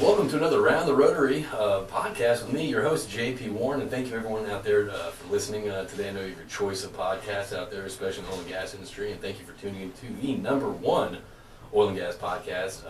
Welcome to another Round the Rotary podcast with me, your host, J.P. Warren, and thank you everyone out there for listening today. I know you have your choice of podcasts out there, especially in the oil and gas industry, and thank you for tuning in to the number one oil and gas podcast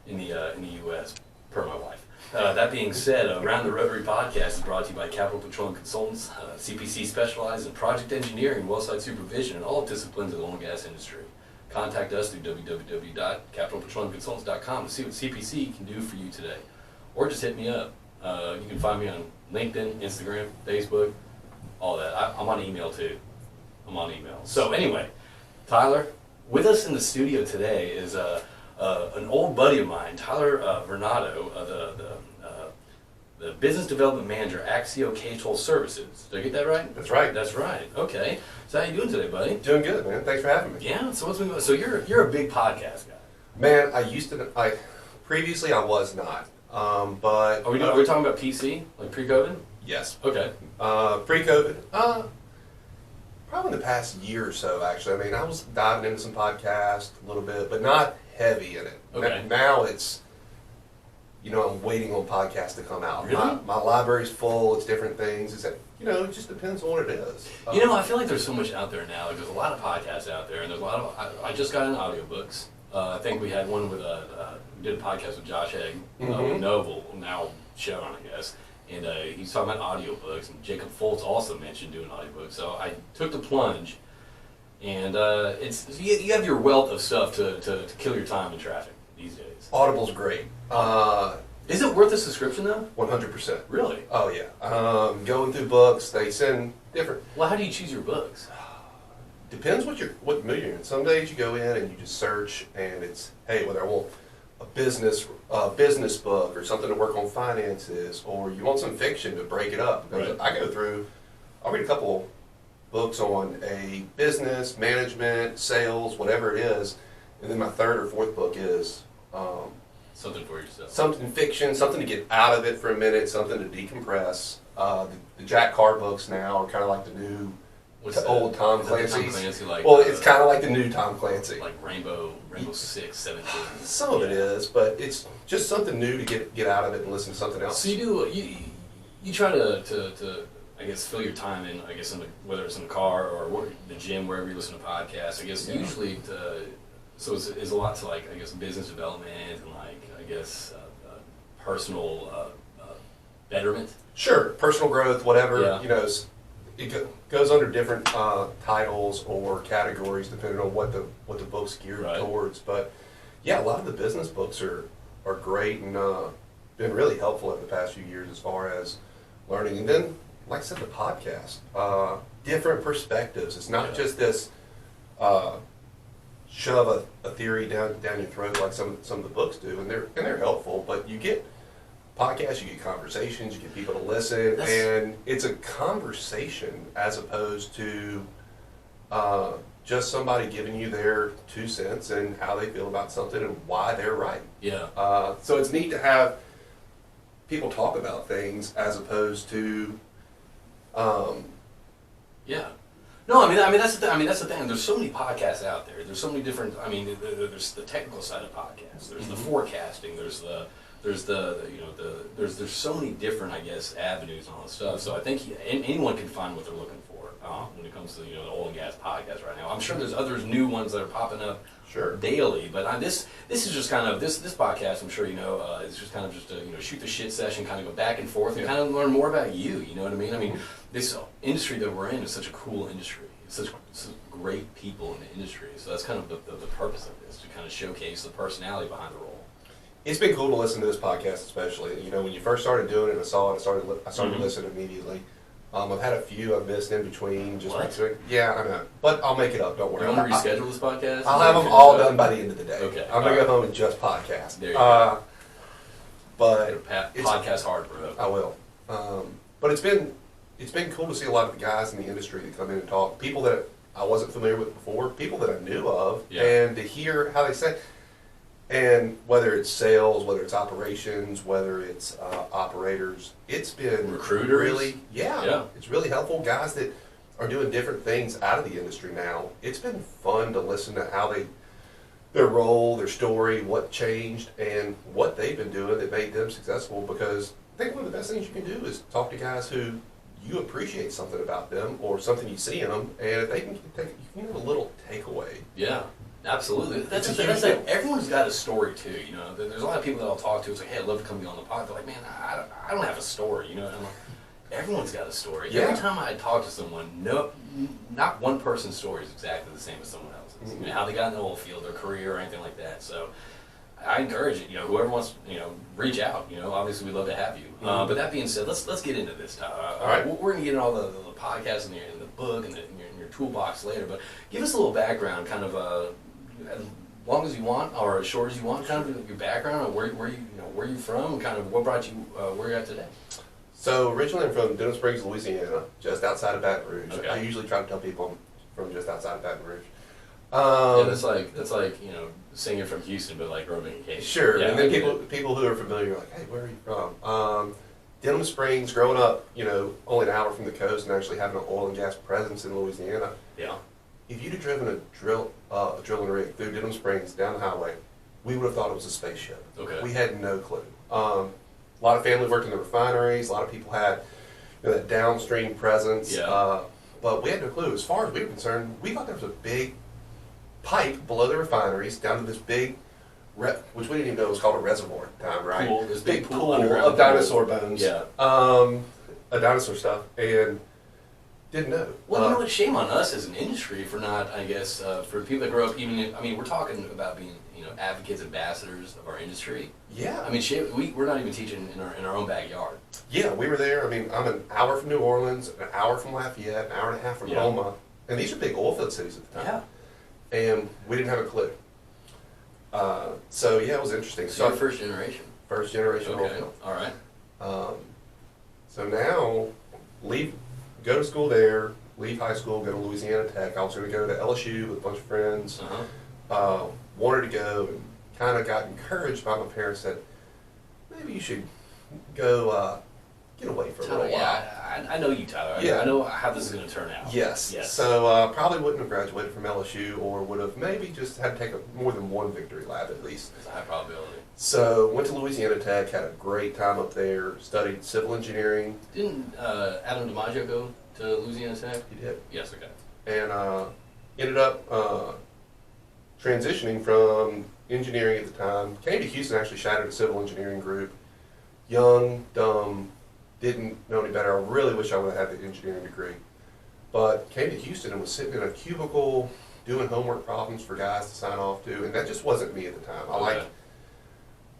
in the U.S., per my wife. That being said, Round the Rotary podcast is brought to you by Capital Petroleum Consultants. CPC specializes in project engineering and wellsite supervision in all disciplines of the oil and gas industry. Contact us through www.capitalpetroleumconsultants.com to see what CPC can do for you today. Or just hit me up. You can find me on LinkedIn, Instagram, Facebook, all that. I'm on email too. So anyway, Tyler, with us in the studio today is an old buddy of mine, Tyler Varnado, the Business Development Manager, Axio K-12 Services. Did I get that right? That's right. That's right. Okay. So how you doing today, buddy? Doing good, man. Thanks for having me. Yeah. So so you're a big podcast guy. Man, previously I was not, but Are we talking about PC, like pre-COVID? yes, Okay. pre-COVID, probably in the past year or so. Actually, I mean, I was diving into some podcasts a little bit, but not heavy in it. Okay. Now it's, I'm waiting on podcasts to come out. Really? My library's full. It's different things. It just depends on what it is. I feel like there's so much out there now. Like, there's a lot of podcasts out there, and there's a lot of. I just got into audiobooks. I think we had one with we did a podcast with Josh Egg, with Noble, now Chevron, I guess. And he's talking about audiobooks, and Jacob Foltz also mentioned doing audiobooks. So I took the plunge, and you have your wealth of stuff to kill your time in traffic these days. Audible's great. Is it worth a subscription though? 100%. Really? Oh yeah. Going through books, they send different. Well, how do you choose your books? Depends what mood you're in. Some days you go in and you just search, and it's, hey, whether I want a business book or something to work on finances, or you want some fiction to break it up. Because Right. I'll read a couple books on a business, management, sales, whatever it is, and then my third or fourth book is Something for yourself. something fiction, something to get out of it for a minute, something to decompress. The Jack Carr books now are kind of like the new. What's old Tom Is that the Clancy's. Tom Clancy, like, Well, it's kind of like the new Tom Clancy. like Rainbow 6, 17. Some of it is, but it's just something new to get out of it and listen to something else. So you try to I guess fill your time in, I guess, whether it's in the car or the gym, wherever you listen to podcasts. I guess usually so it's a lot to, like, I guess, business development and, like, I guess personal betterment. Sure, personal growth, whatever. Yeah. It goes under different titles or categories depending on what the book's geared towards. But yeah, a lot of the business books are great and been really helpful in the past few years as far as learning. And then, like I said, the podcast, different perspectives. It's not just this shove a theory down your throat like some of the books do, and they're helpful. But you get podcasts, you get conversations, you get people to listen, and it's a conversation as opposed to just somebody giving you their 2 cents and how they feel about something and why they're right. Yeah. So it's neat to have people talk about things as opposed to. Yeah. No, I mean that's the thing. That's the thing. There's so many podcasts out there. There's so many different. There's the technical side of podcasts. There's the forecasting. There's so many different, I guess, avenues and all that stuff. So I think anyone can find what they're looking for when it comes to the oil and gas podcast right now. I'm sure there's others, new ones that are popping up daily. But this is just kind of this podcast. I'm sure it's just kind of just a shoot the shit session, kind of go back and forth and kind of learn more about you. You know what I mean? I mean, this industry that we're in is such a cool industry. It's such great people in the industry. So that's kind of the purpose of this, to kind of showcase the personality behind the role. It's been cool to listen to this podcast, especially. When you first started doing it, I saw it. I started listening immediately. I've had a few I've missed in between. Yeah, I know, but I'll make it up. Don't worry. You want to reschedule this podcast? I'll have them all done by the end of the day. Okay. I'm gonna go home and just podcast. There you go. But podcast hard, bro. I will. But it's been cool to see a lot of the guys in the industry that come in and talk. People that I wasn't familiar with before, people that I knew of, and to hear how they say. And whether it's sales, whether it's operations, whether it's operators, it's been recruiters. Really, it's really helpful. Guys that are doing different things out of the industry now. It's been fun to listen to how their role, their story, what changed, and what they've been doing that made them successful. Because I think one of the best things you can do is talk to guys who you appreciate something about them or something you see in them, and if they can take, you can have a little takeaway. Yeah. Absolutely. That's everyone's got a story too. You know, there's a lot of people that I'll talk to. It's like, hey, I'd love to come be on the pod. They're like, man, I don't have a story. You know, and I'm like, everyone's got a story. Yeah. Every time I talk to someone, not one person's story is exactly the same as someone else's. Mm-hmm. You know, how they got in the oil field, their career, or anything like that. So I encourage it. You know, whoever wants, reach out. You know, obviously we'd love to have you. Mm-hmm. But that being said, let's get into this. All right, we're gonna get into all the podcasts and the book and in your toolbox later. But give us a little background, kind of as long as you want or as short as you want, kind of your background, or where you from, and kind of what brought you where you're at today. So originally I'm from Denham Springs, Louisiana, just outside of Baton Rouge. Okay. I usually try to tell people I'm from just outside of Baton Rouge. Yeah, that's like singing from Houston, but like urban occasion. Sure, yeah, and then people who are familiar are like, hey, where are you from? Denham Springs, growing up, only an hour from the coast and actually having an oil and gas presence in Louisiana. Yeah. If you'd have driven a drilling rig through Denham Springs down the highway, we would have thought it was a spaceship. Okay. We had no clue. A lot of family worked in the refineries. A lot of people had that downstream presence. Yeah. But we had no clue. As far as we were concerned, we thought there was a big pipe below the refineries down to this big, which we didn't even know was called a reservoir at the time, right? Pool, this big pool of dinosaur bones. Yeah. A dinosaur stuff. And didn't know. Well, you know what? Shame on us as an industry for not, I guess, for people that grow up. We're talking about being, advocates, ambassadors of our industry. Yeah. I mean, we're not even teaching in our own backyard. Yeah, we were there. I mean, I'm an hour from New Orleans, an hour from Lafayette, an hour and a half from Roma, and these are big oil field cities at the time. Yeah. And we didn't have a clue. So yeah, it was interesting. So you're first generation. First generation oil Okay. field. All right. So now, go to school there, leave high school, go to Louisiana Tech. I was going to go to LSU with a bunch of friends. Wanted to go and kind of got encouraged by my parents that maybe you should go get away for a little while. Yeah, I know you, Tyler. Yeah. I know how this is going to turn out. Yes. So probably wouldn't have graduated from LSU, or would have maybe just had to take more than one victory lap at least. It's a high probability. So went to Louisiana Tech, had a great time up there, studied civil engineering. Didn't Adam DiMaggio go to Louisiana Tech? He did. Yes, okay. And ended up transitioning from engineering at the time. Came to Houston, actually shadowed a civil engineering group. Young, dumb, didn't know any better. I really wish I would have had the engineering degree. But came to Houston and was sitting in a cubicle doing homework problems for guys to sign off to, and that just wasn't me at the time. I like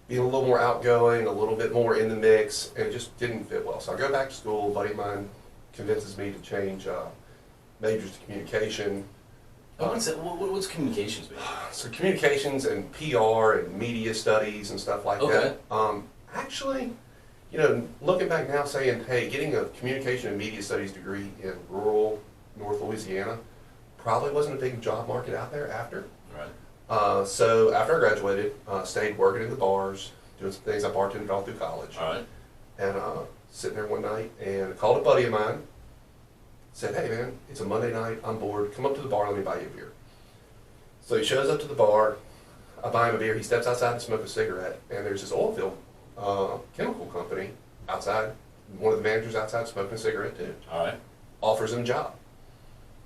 being a little more outgoing, a little bit more in the mix, and it just didn't fit well. So I go back to school. A buddy of mine convinces me to change majors to communication. What's communications mean? So communications and PR and media studies and stuff like that. Actually, looking back now saying, hey, getting a communication and media studies degree in rural North Louisiana probably wasn't a big job market out there after. Right. So after I graduated, stayed working in the bars, doing some things. I bartended all through college. All right. And sitting there one night and called a buddy of mine, said, hey man, it's a Monday night, I'm bored, come up to the bar, let me buy you a beer. So he shows up to the bar, I buy him a beer, he steps outside to smoke a cigarette, and there's this oil field chemical company outside, one of the managers outside smoking a cigarette too. All right. Offers him a job.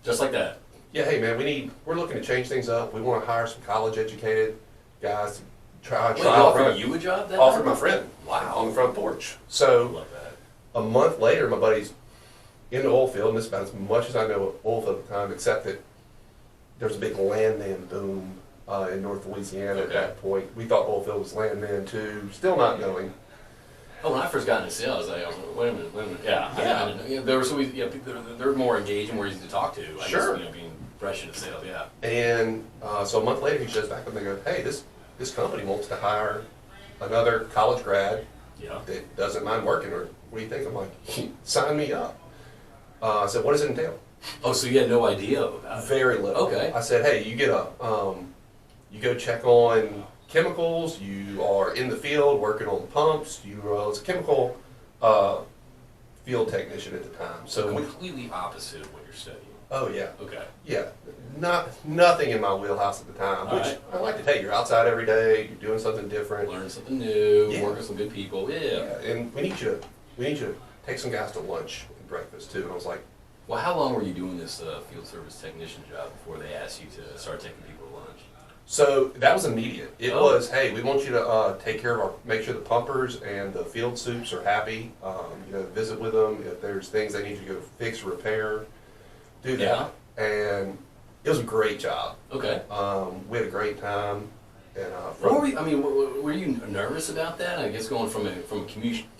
Just like that? Yeah, hey man, we're looking to change things up, we want to hire some college educated guys to try. Wait, offer you a job then? Offered my friend. Wow. On the front porch. So, love that. A month later, my buddy's in the oil field, and this is about as much as I know of oil field at the time, except that there was a big landman boom in North Louisiana at that point. We thought oil field was landman too, still not knowing. Oh, when I first got into sales, I was like, wait a minute. Yeah. There was always, they're more engaging, more easy to talk to. I Sure. guess, being fresh into sales, yeah. And so a month later, he shows back up and they go, hey, this company wants to hire another college grad that doesn't mind working, or what do you think? I'm like, sign me up. I said, what does it entail? Oh, so you had no idea about it? Very little. Okay. I said, hey, you get you go check on chemicals, you are in the field working on pumps, I was a chemical field technician at the time. So completely opposite of what you're studying. Oh, yeah. Okay. Yeah. Nothing in my wheelhouse at the time, All which right. I like to take. You're outside every day, you're doing something different. Learn something new, Yeah. work with some good people. Yeah. And we need you to take some guys to lunch and breakfast, too. And I was like, Well, how long were you doing this field service technician job before they asked you to start taking people to lunch? so that was immediate. It Oh. was, hey, we want you to take care of make sure the pumpers and the field soups are happy. Visit with them. If there's things they need you to go fix or repair, do that. And it was a great job. Okay. We had a great time. And Were you nervous about that? I guess going from a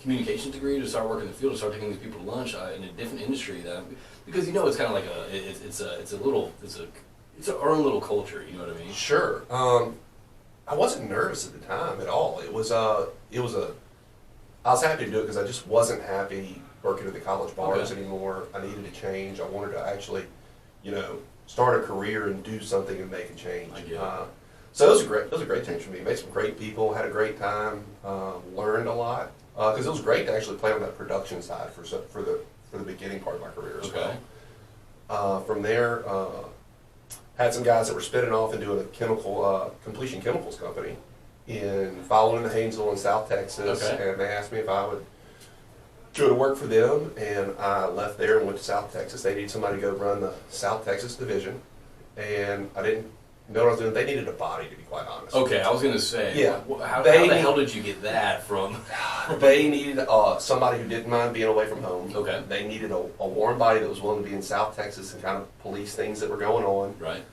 communications degree to start working in the field to start taking these people to lunch in a different industry, because it's kind of like it's our own little culture. You know what I mean? Sure. I wasn't nervous at the time at all. I was happy to do it because I just wasn't happy working at the college bars anymore. I needed a change. I wanted to actually, start a career and do something and make a change. I get it. So it was a great change for me. Made some great people, had a great time, learned a lot. Because it was great to actually play on that production side for the beginning part of my career as well. From there, had some guys that were spinning off and doing a completion chemicals company following in the Haynesville in South Texas, and they asked me if I would go to work for them, and I left there and went to South Texas. They needed somebody to go run the South Texas division, and I didn't know what I was doing. They needed a body, to be quite honest. Okay, I was going to say, Yeah. how the hell did you get that from? They needed somebody who didn't mind being away from home. Okay. They needed a warm body that was willing to be in South Texas and kind of police things that were going on. Right.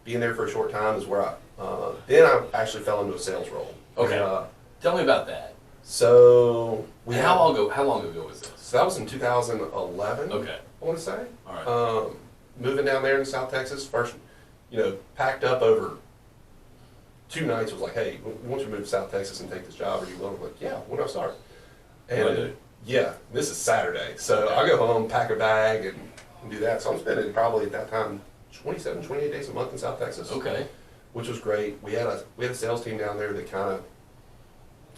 Being there for a short time is where then I actually fell into a sales role. Okay. And, Tell me about that. so How long ago was this? So that was in 2011. Okay. I want to say. All right. Moving down there in South Texas, first, packed up over 2 nights. Was like, hey, we want you to move to South Texas and take this job. Are you willing? I'm like, yeah. When do I start? And Monday. yeah, this is Saturday. So I go home, pack a bag, and do that. So I'm spending probably at that time 27, 28 days a month in South Texas. Okay. Which was great. We had a sales team down there that kind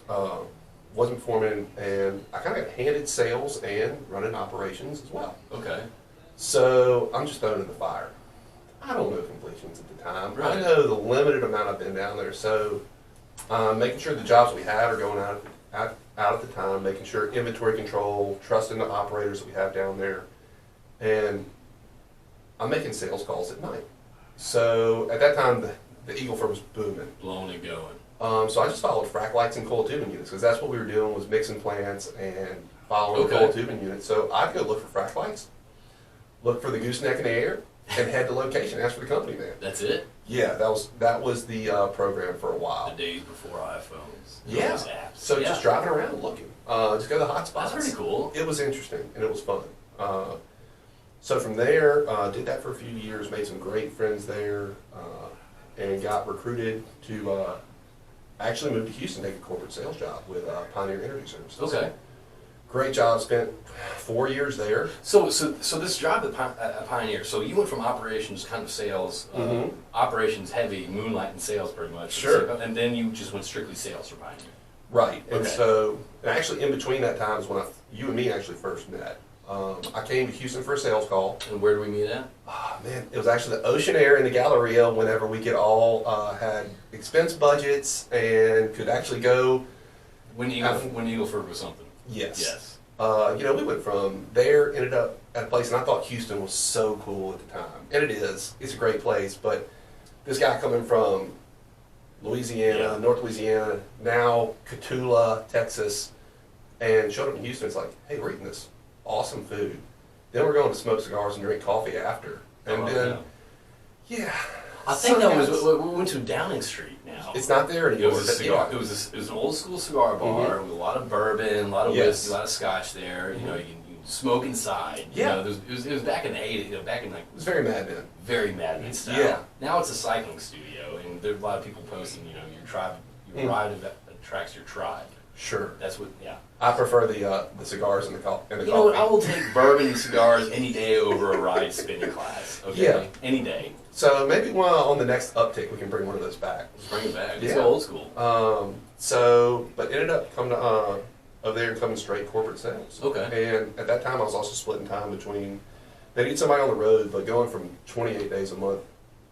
of wasn't performing, and I kind of got handed sales and running operations as well. Okay. So I'm just thrown in the fire. I don't know completions at the time. Right. I know the limited amount I've been down there. So making sure the jobs we had are going out at the time, making sure inventory control, trusting the operators that we have down there, and I'm making sales calls at night. So at that time, the Eagle Fur was booming. Blowing and going. So I just followed frac lights and coil tubing units because that's what we were doing, was mixing plants and following Okay. coil tubing units. So I'd go look for frac lights, look for the gooseneck in the air, and head to location, ask for the company man. That's it? Yeah, that was the program for a while. The days before iPhones. Yeah. Those apps. So Yeah. just driving around looking, just go to the hot spots. That's pretty cool. It was interesting and it was fun. So from there, did that for a few years, made some great friends there, and got recruited to actually move to Houston, take a corporate sales job with Pioneer Energy Services. Okay. Great job. Spent 4 years there. So this job at Pioneer, so you went from operations, kind of sales, operations heavy, moonlight and sales pretty much. Sure. And then you just went strictly sales for Pioneer. Right. And Okay. so, and actually in between that time is when you and me actually first met. I came to Houston for a sales call. And where do we meet at? Oh, man, it was actually the Ocean Air in the Galleria whenever we could all had expense budgets and could actually go. When Eagleford was something. Yes. Yes. We went from there, ended up at a place, and I thought Houston was so cool at the time. And it is. It's a great place. But this guy coming from Louisiana, North Louisiana, now Cotulla, Texas, and showed up in Houston. It's like, hey, we're eating this awesome food. Then we're going to smoke cigars and drink coffee after. And I think that was, we went to Downing Street now. It's not there anymore. It was a cigar. It was an old school cigar bar with a lot of bourbon, a lot of whiskey, a lot of scotch there. You know, you can smoke inside. Yeah. You know, it was back in the 80s. Back in like. It was very Mad Men. Very Mad Men style. Yeah. Now it's a cycling studio, and there's a lot of people posting. You know, your tribe, your ride attracts your tribe. Sure. That's what. Yeah. I prefer the cigars and the coffee. You know what? I will take bourbon and cigars any day over a ride spinning class. Okay. Yeah. Any day. So maybe on the next uptick we can bring one of those back. Let's bring it back. Let's Yeah. go old school. But ended up coming to over there and coming straight corporate sales. Okay. And at that time I was also splitting time between they need somebody on the road, but going from 28 days a month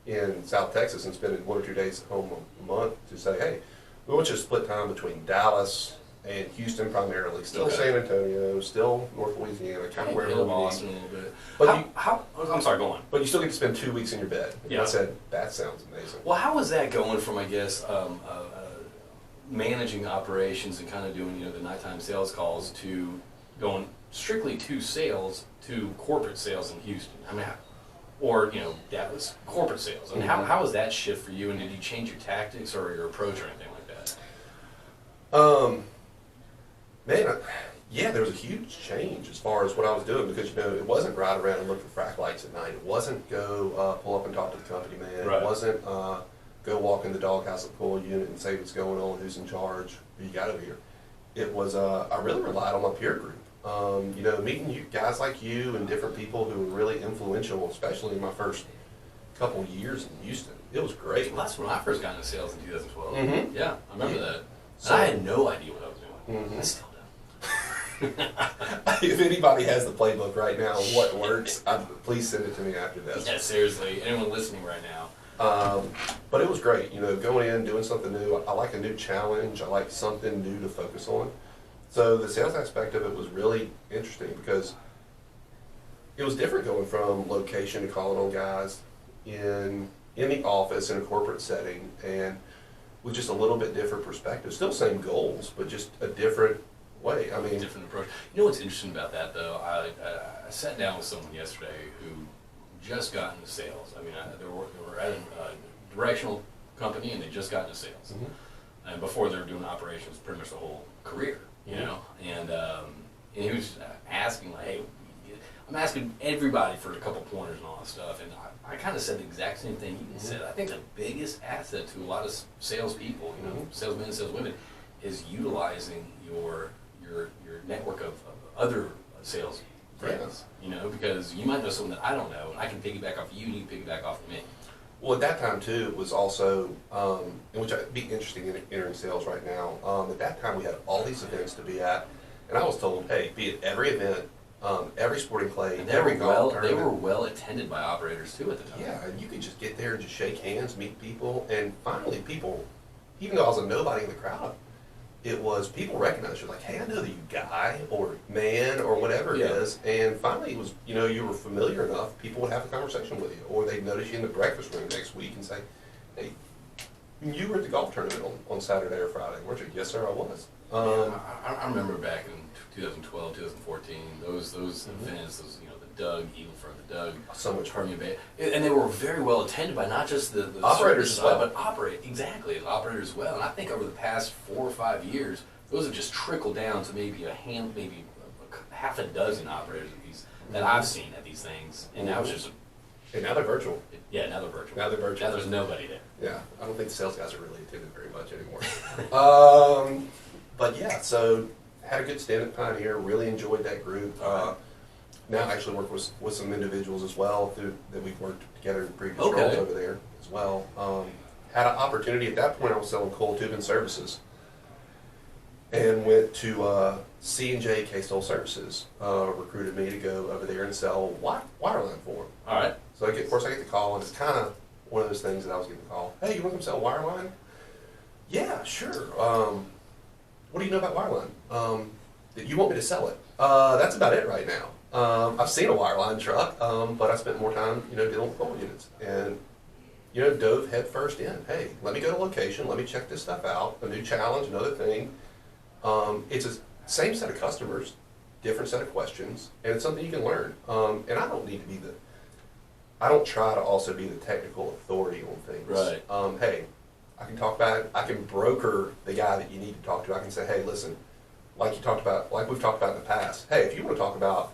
in South Texas and spending 1 or 2 days at home a month to say, hey, we want you to split time between Dallas and Houston primarily, still San Antonio, still North Louisiana, kind of wherever we Boston a little bit. But I'm sorry, go on. But you still get to spend 2 weeks in your bed. And Yeah. I said, that sounds amazing. Well, how is that going from, I guess, managing operations and kind of doing, the nighttime sales calls to going strictly to sales to corporate sales in Houston? I mean, that was corporate sales. I mean, how was that shift for you, and did you change your tactics or your approach or anything like that? Yeah, there was a huge change as far as what I was doing because, it wasn't ride around and look for frac lights at night. It wasn't go pull up and talk to the company man. Right. It wasn't go walk in the doghouse at the pull unit and say what's going on, who's in charge, who you got over here. It was, I really relied on my peer group. Meeting guys like you and different people who were really influential, especially in my first couple years in Houston. It was great. Well, that's when I first got into sales in 2012. Mm-hmm. Yeah, I remember that. So, I had no idea what I was doing. Mm-hmm. I still don't. If anybody has the playbook right now, what works, please send it to me after this. Yeah, seriously. Anyone listening right now. But it was great, going in, doing something new. I like a new challenge. I like something new to focus on. So the sales aspect of it was really interesting because it was different going from location to calling on guys in the office in a corporate setting and with just a little bit different perspective. Still same goals, but just a different way. I mean, different approach. You know what's interesting about that though? I sat down with someone yesterday who just got into sales. I mean, they were at a directional company and they just got into sales. Mm-hmm. And before they were doing operations pretty much the whole career, and he was asking like, hey, I'm asking everybody for a couple pointers and all that stuff, and I kind of said the exact same thing he said. I think the biggest asset to a lot of salespeople, salesmen and saleswomen, is utilizing your network of other sales friends, because you might know something that I don't know, and I can piggyback off of you, and you can piggyback off of me. Well, at that time too, it was also, in which I'd be interested in entering sales right now. At that time, we had all these events to be at, and I was told, hey, be at every event, every sporting clay, every golf tournament. They were well attended by operators too at the time. Yeah, and you could just get there and just shake hands, meet people, and finally people, even though I was a nobody in the crowd, it was people recognized you, like, hey, I know you guy or man or whatever it is, and finally it was, you were familiar enough, people would have a conversation with you, or they'd notice you in the breakfast room next week and say, hey, you were at the golf tournament on Saturday or Friday, weren't you? Yes, sir, I was. I remember back in 2012, 2014, those events, those the Doug, Eagleford, the Doug, so much fun. Bay, and they were very well attended by not just the operators as well, but operators as well. And I think over the past 4 or 5 years, those have just trickled down to maybe half a dozen operators at these that I've seen at these things, and now it's just. And now they're virtual. Yeah, now they're virtual. Now there's nobody there. Yeah, I don't think the sales guys are really attended very much anymore. But yeah, so had a good stint at Pioneer. Really enjoyed that group. Now I actually work with some individuals as well that we've worked together in previous roles over there as well. Had an opportunity at that point. I was selling coil tubing services, and went to C&J K-Stole Services. Recruited me to go over there and sell wireline for them. All right. So of course I get the call, and it's kind of one of those things that I was getting the call. Hey, you want to come sell wireline? Yeah, sure. What do you know about wireline? You want me to sell it? That's about it right now. I've seen a wireline truck, but I spent more time, dealing with coil units, and dove head first in. Hey, let me go to location. Let me check this stuff out. A new challenge, another thing. It's the same set of customers, different set of questions, and it's something you can learn. And I don't need to be I don't try to also be the technical authority on things. Right. Hey, I can talk about it. I can broker the guy that you need to talk to. I can say, hey, listen, like we've talked about in the past. Hey, if you want to talk about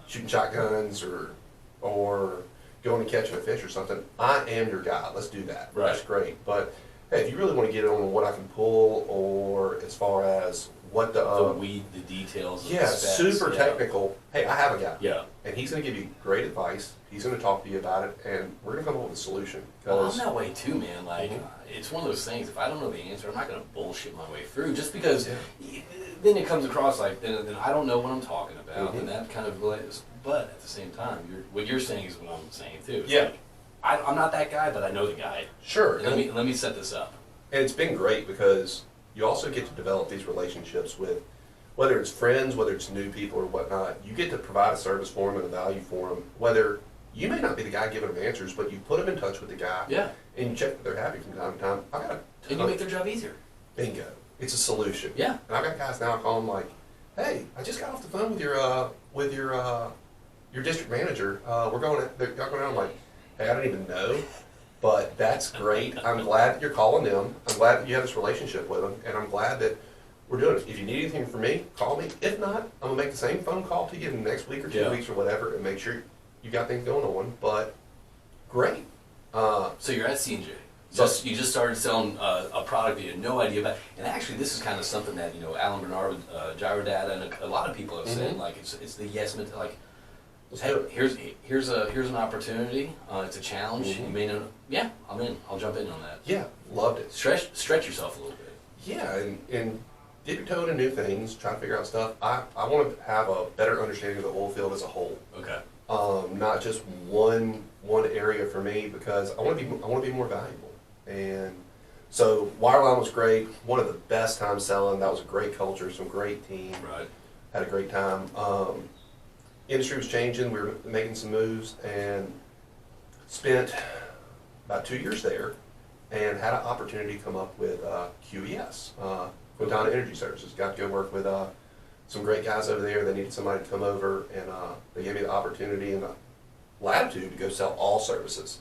shooting shotguns or going and catching a fish or something, I am your guy. Let's do that. Right. That's great. But hey, if you really want to get on what I can pull, or as far as what the details. Of the specs, super technical. Hey, I have a guy. Yeah. And he's going to give you great advice. He's going to talk to you about it, and we're going to come up with a solution. Well, I'm that way too, man. Like, it's one of those things. If I don't know the answer, I'm not going to bullshit my way through. Just because then it comes across like, then I don't know what I'm talking about, and that kind of relates. But at the same time, what you're saying is what I'm saying too. It's like, I'm not that guy, but I know the guy. Sure. And let me set this up. And it's been great because you also get to develop these relationships with, whether it's friends, whether it's new people or whatnot, you get to provide a service for them and a value for them. Whether you may not be the guy giving them answers, but you put them in touch with the guy. Yeah. And you check that they're happy from time to time. And you make their job easier. Bingo. It's a solution. Yeah. And I've got guys now, I call them like, hey, I just got off the phone with your district manager. They're going out. I'm like, hey, I don't even know. But that's great. I'm glad that you're calling them. I'm glad that you have this relationship with them. And I'm glad that we're doing it. If you need anything from me, call me. If not, I'm going to make the same phone call to you in the next week or 2 weeks or whatever and make sure you got things going on. But great. So you're at C&J. You just started selling a product that you had no idea about. And actually, this is kind of something that, Alan Bernard with Gyro Data and a lot of people have said, like, it's the yes mentality. Like, hey, here's an opportunity. It's a challenge. You may not. Yeah, I'm in. I'll jump in on that. Yeah, loved it. Stretch yourself a little bit. Yeah, and dip your toe into new things. Try to figure out stuff. I want to have a better understanding of the oil field as a whole. Okay. Not just one area for me, because I want to be more valuable. And so Wireline was great. One of the best times selling. That was a great culture, some great team. Right. Had a great time. Industry was changing. We were making some moves and spent about 2 years there and had an opportunity to come up with QES, Quintana Energy Services. Got to go work with some great guys over there. They needed somebody to come over, and they gave me the opportunity and the latitude to go sell all services.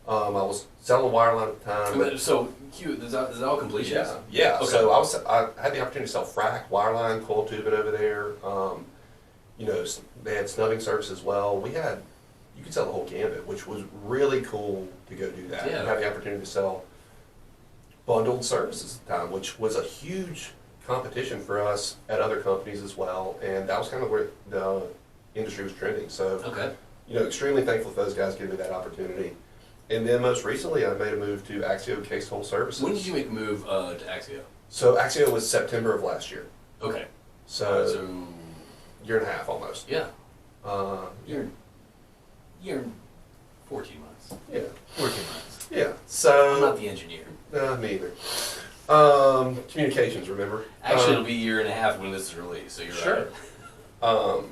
I was selling Wireline at the time. So, is that all completions? Yeah. Okay. So I had the opportunity to sell frac, Wireline, coil tubing over there. They had snubbing service as well. You could sell the whole gambit, which was really cool to go do that. Yeah. And have the opportunity to sell bundled services at the time, which was a huge competition for us at other companies as well. And that was kind of where the industry was trending. So, extremely thankful for those guys giving me that opportunity. And then most recently, I made a move to Axio Case Hole Services. When did you make a move to Axio? So Axio was September of last year. Okay. So year and a half almost. Yeah. Year and 14 months. Yeah. 14 months. Yeah. So I'm not the engineer. No, me either. Communications, remember? Actually, it'll be a year and a half when this is released, so you're right.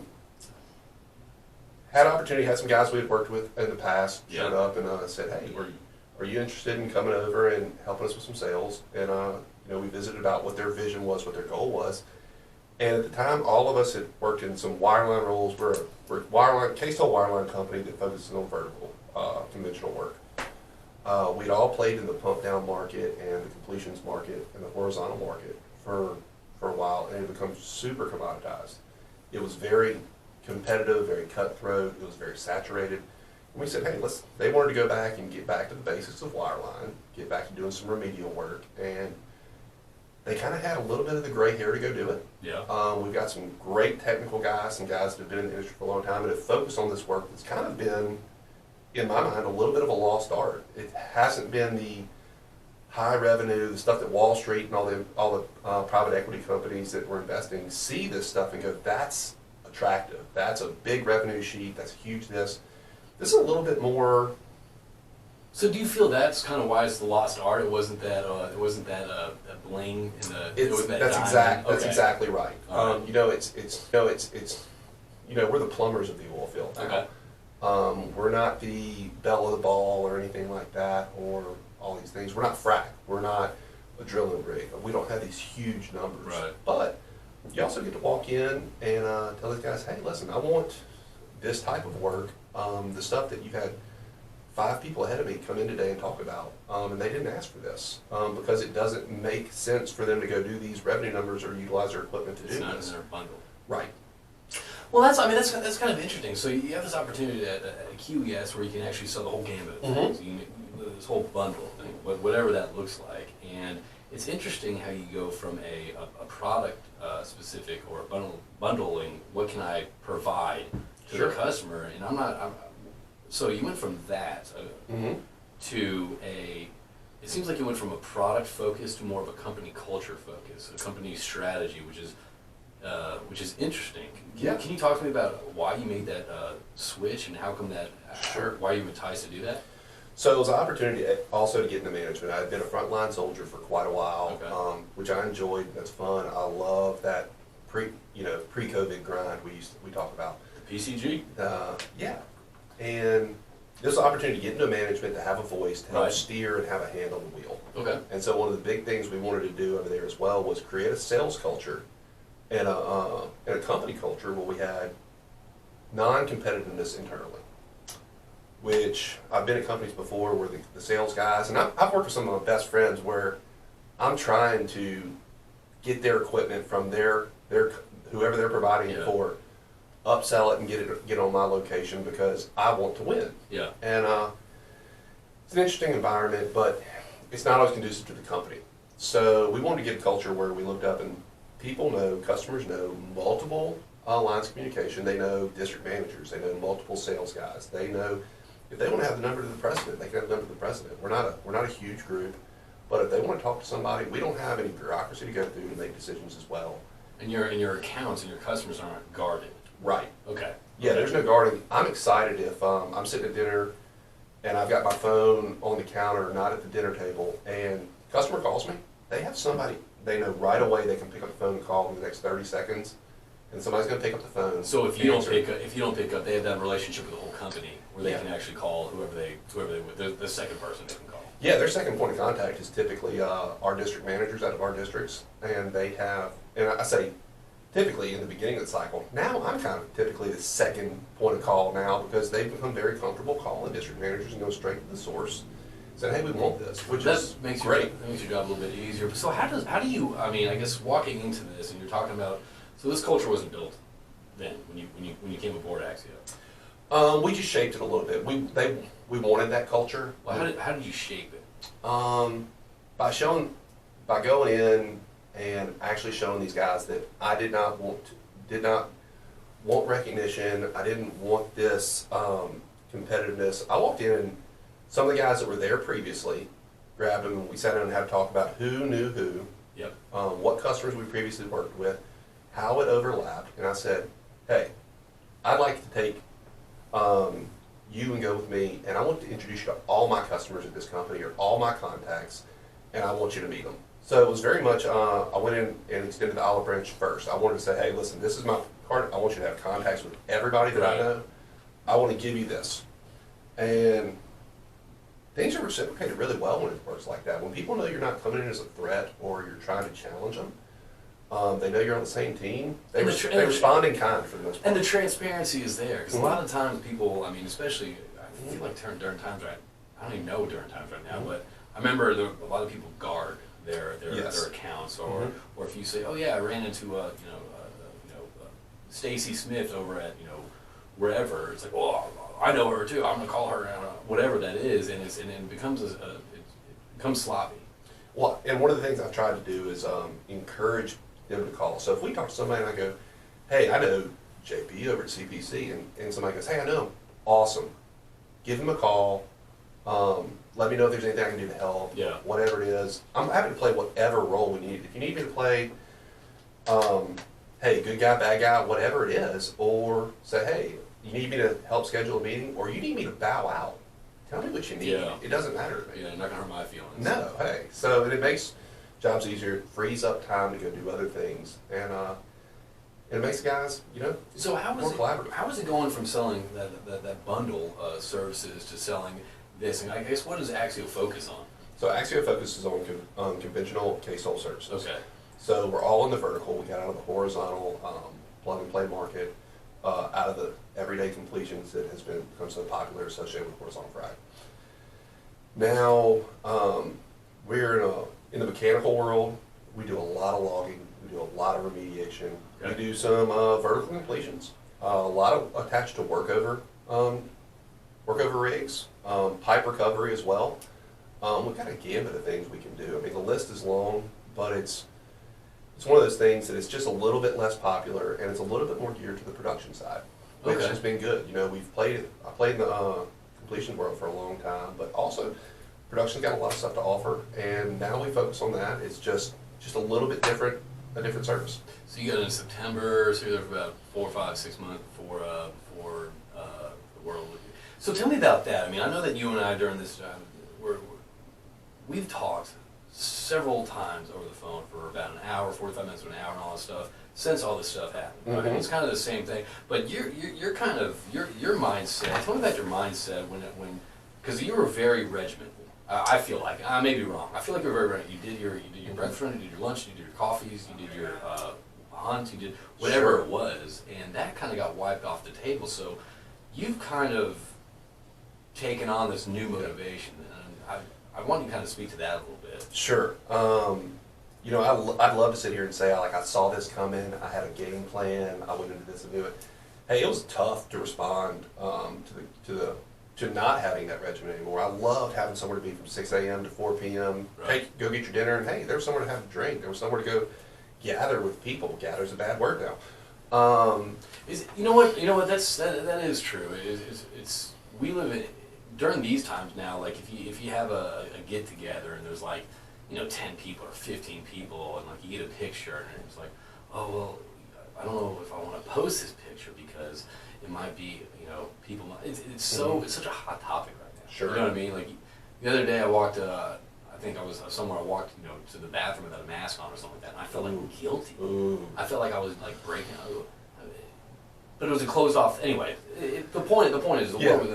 Had opportunity, had some guys we had worked with in the past showed up and said, hey, are you interested in coming over and helping us with some sales? And we visited about what their vision was, what their goal was. And at the time, all of us had worked in some wireline roles. We're a case hole wireline company that focuses on vertical, conventional work. We'd all played in the pump down market and the completions market and the horizontal market for a while, and it had become super commoditized. It was very competitive, very cutthroat. It was very saturated. And we said, hey, they wanted to go back and get back to the basics of wireline, get back to doing some remedial work, and they kind of had a little bit of the gray hair to go do it. Yeah. We've got some great technical guys, some guys that have been in the industry for a long time and have focused on this work that's kind of been, in my mind, a little bit of a lost art. It hasn't been the high revenue, the stuff that Wall Street and all the private equity companies that were investing see this stuff and go, that's attractive. That's a big revenue sheet. That's a huge this. This is a little bit more. So do you feel that's kind of why it's the lost art? It wasn't that bling in the. That's exactly right. Right. We're the plumbers of the oil field now. Okay. We're not the belle of the ball or anything like that, or all these things. We're not frac. We're not a drilling rig. We don't have these huge numbers. Right. But you also get to walk in and tell these guys, hey, listen, I want this type of work, the stuff that you've had 5 people ahead of me come in today and talk about, and they didn't ask for this because it doesn't make sense for them to go do these revenue numbers or utilize their equipment to do this. It's not in their bundle. Right. Well, that's kind of interesting. So you have this opportunity at QES where you can actually sell the whole gamut of things, this whole bundle thing, whatever that looks like, and it's interesting how you go from a product specific or bundling. What can I provide to the customer? And so you went from that to it seems like you went from a product focus to more of a company culture focus, a company strategy, which is which is interesting. Yeah. Can you talk to me about why you made that switch and how come that? Sure. Why you enticed to do that? So it was an opportunity also to get into management. I had been a frontline soldier for quite a while, Okay. which I enjoyed. That's fun. I love that pre-COVID grind we talk about. The PCG. Yeah, and this was an opportunity to get into management, to have a voice, to help Right. steer and have a hand on the wheel. Okay. And so one of the big things we wanted to do over there as well was create a sales culture and a company culture where we had non-competitiveness internally. Which I've been at companies before where the sales guys, and I've worked with some of my best friends where I'm trying to get their equipment from their whoever they're providing it for, upsell it and get on my location because I want to win. Yeah. And it's an interesting environment, but it's not always conducive to the company. So we wanted to get a culture where we looked up and people know, customers know multiple lines of communication. They know district managers. They know multiple sales guys. They know if they want to have the number to the president, they can have the number to the president. We're not a huge group, but if they want to talk to somebody, we don't have any bureaucracy to go through to make decisions as well. And your accounts and your customers aren't guarded. Right. Okay. Yeah, there's no guarding. I'm excited if I'm sitting at dinner and I've got my phone on the counter, not at the dinner table, and the customer calls me. They have somebody they know right away they can pick up the phone and call in the next 30 seconds, and somebody's going to pick up the phone. So if you don't pick up, they have that relationship with the whole company where they Yeah. can actually call whoever they the second person they can call. Yeah, their second point of contact is typically our district managers out of our districts, and they have, and I say typically in the beginning of the cycle. Now I'm kind of typically the second point of call now because they've become very comfortable calling district managers and going straight to the source, saying, "Hey, we want this," which is great. That makes your job a little bit easier. So how do you? I mean, I guess walking into this and you're talking about, so this culture wasn't built then when you came aboard Axio. We just shaped it a little bit. We wanted that culture. Well, how did you shape it? By going in and actually showing these guys that I did not want recognition. I didn't want this competitiveness. I walked in and some of the guys that were there previously grabbed them and we sat down and had to talk about who knew who, Yep. what customers we previously worked with, how it overlapped, and I said, "Hey, I'd like to take you and go with me, and I want to introduce you to all my customers at this company or all my contacts, and I want you to meet them." So it was very much, I went in and extended the olive branch first. I wanted to say, "Hey, listen, this is my card. I want you to have contacts with everybody that I know. I want to give you this." And things are reciprocated really well when it works like that. When people know you're not coming in as a threat or you're trying to challenge them, they know you're on the same team. They respond in kind for the most part. And the transparency is there because a lot of times people, I mean, especially I feel like during times right, I don't even know during times right now, but I remember a lot of people guard their accounts, or if you say, "Oh yeah, I ran into Stacy Smith over at wherever," it's like, "Oh, I know her too. I'm gonna call her," whatever that is, and it becomes it becomes sloppy. Well, and one of the things I've tried to do is encourage them to call. So if we talk to somebody and I go, "Hey, I know JP over at CPC," and somebody goes, "Hey, I know him," awesome. Give him a call. Let me know if there's anything I can do to help. Yeah. Whatever it is, I'm happy to play whatever role we need. If you need me to play, hey, good guy, bad guy, whatever it is, or say, "Hey, you need me to help schedule a meeting, or you need me to bow out. Tell me what you need." Yeah. It doesn't matter to me. Yeah, you're not gonna hurt my feelings. No, hey. So and it makes jobs easier, frees up time to go do other things, and it makes guys, So more collaborative. how is it going from selling that bundle services to selling this? And I guess what does Axio focus on? So Axio focuses on conventional case-hold services. Okay. So we're all in the vertical. We got out of the horizontal plug-and-play market, out of the everyday completions that has become so popular associated with horizontal frac. Now, we're in the mechanical world. We do a lot of logging. We do a lot of remediation. Okay. We do some vertical completions. A lot of attached to workover rigs, pipe recovery as well. We've got a gambit of things we can do. I mean, the list is long, but it's one of those things that it's just a little bit less popular, and it's a little bit more geared to the production side, which Okay. has been good. I played in the completion world for a long time, but also production's got a lot of stuff to offer, and now we focus on that. It's just a little bit different a different service. So you got in September, so you're there for about 4, 5, 6 months before the world. So tell me about that. I mean, I know that you and I during this time, we've talked several times over the phone for about an hour, 45 minutes to an hour, and all this stuff since all this stuff happened. Right? It's kind of the same thing, but you're kind of your mindset. Tell me about your mindset when because you were very regimented. I feel like I may be wrong. I feel like you're very regimented. You did your breakfast run, you did your lunch, you did your coffees, you did your hunt, you did whatever it was, and that kind of got wiped off the table. So you've kind of taken on this new motivation, and I want you to kind of speak to that a little bit. Sure. You know, I'd love to sit here and say I saw this coming. I had a game plan. I went into this and do it. Hey, it was tough to respond to not having that regimen anymore. I loved having somewhere to be from 6 a.m. to 4 p.m. Right. Go get your dinner, and hey, there was somewhere to have a drink. There was somewhere to go gather with people. Gather's a bad word now. You know what? That is true. It's we live in during these times now. Like if you have a get together and there's like 10 people or 15 people, and like you get a picture and it's like, oh well, I don't know if I want to post this picture because it might be people. It's such a hot topic right now. Sure. You know what I mean? Like the other day I walked. I think I was somewhere. I walked to the bathroom without a mask on or something like that, and I felt like guilty. Ooh. I felt like I was like breaking. But it was a closed off. Anyway, the point is the world.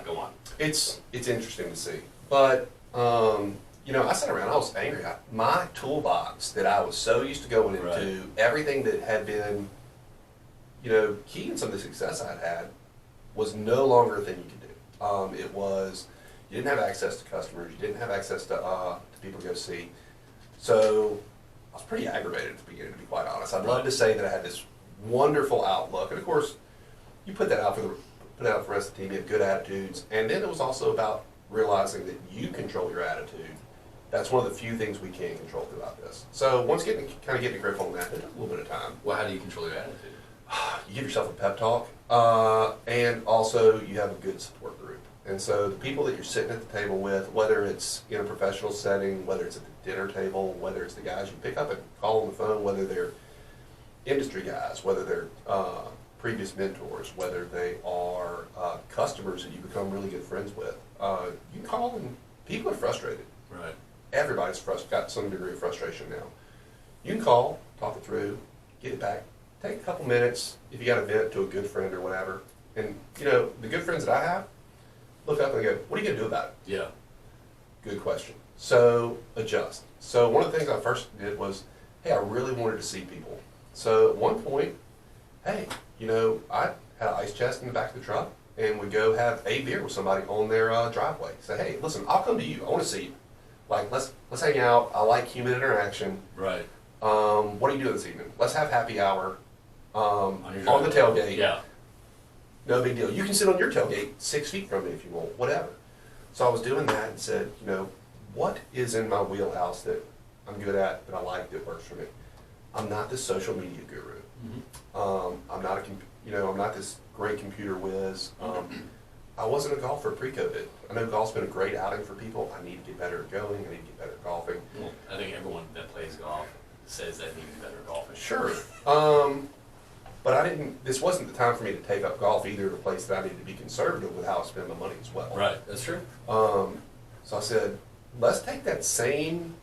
Go on. It's interesting to see, but I sat around. I was angry. My toolbox that I was so used to going into, everything that had been, key in some of the success I'd had, was no longer a thing you could do. It was you didn't have access to customers. You didn't have access to people to go see. So I was pretty aggravated at the beginning, to be quite honest. I'd love to say that I had this wonderful outlook, and of course, you put that out for the rest of the team. You have good attitudes, and then it was also about realizing that you control your attitude. That's one of the few things we can control throughout this. So once getting a grip on that, it took a little bit of time. Well, how do you control your attitude? You give yourself a pep talk, and also you have a good support group. And so the people that you're sitting at the table with, whether it's in a professional setting, whether it's at the dinner table, whether it's the guys you pick up and call on the phone, whether they're industry guys, whether they're previous mentors, whether they are customers that you become really good friends with, you can call them. People are frustrated. Right. Everybody's got some degree of frustration now. You can call, talk it through, get it back. Take a couple minutes if you got to vent to a good friend or whatever. And the good friends that I have, look up and go, what are you going to do about it? Yeah. Good question. So adjust. So one of the things I first did was, hey, I really wanted to see people. So at one point, hey, I had an ice chest in the back of the truck, and would go have a beer with somebody on their driveway. Say, hey, listen, I'll come to you. I want to see you. Like, let's hang out. I like human interaction. Right. What are you doing this evening? Let's have happy hour on the tailgate. Yeah. No big deal. You can sit on your tailgate 6 feet from me if you want, whatever. So I was doing that and said, what is in my wheelhouse that I'm good at, that I like, that works for me? I'm not this social media guru. Mm-hmm. I'm not this great computer whiz. I wasn't a golfer pre-COVID. I know golf's been a great outing for people. I need to get better at going. I need to get better at golfing. Well, I think everyone that plays golf says that they need to get better at golfing. Sure. But this wasn't the time for me to take up golf either at a place that I needed to be conservative with how I spend my money as well. Right, that's true. So I said, let's take that same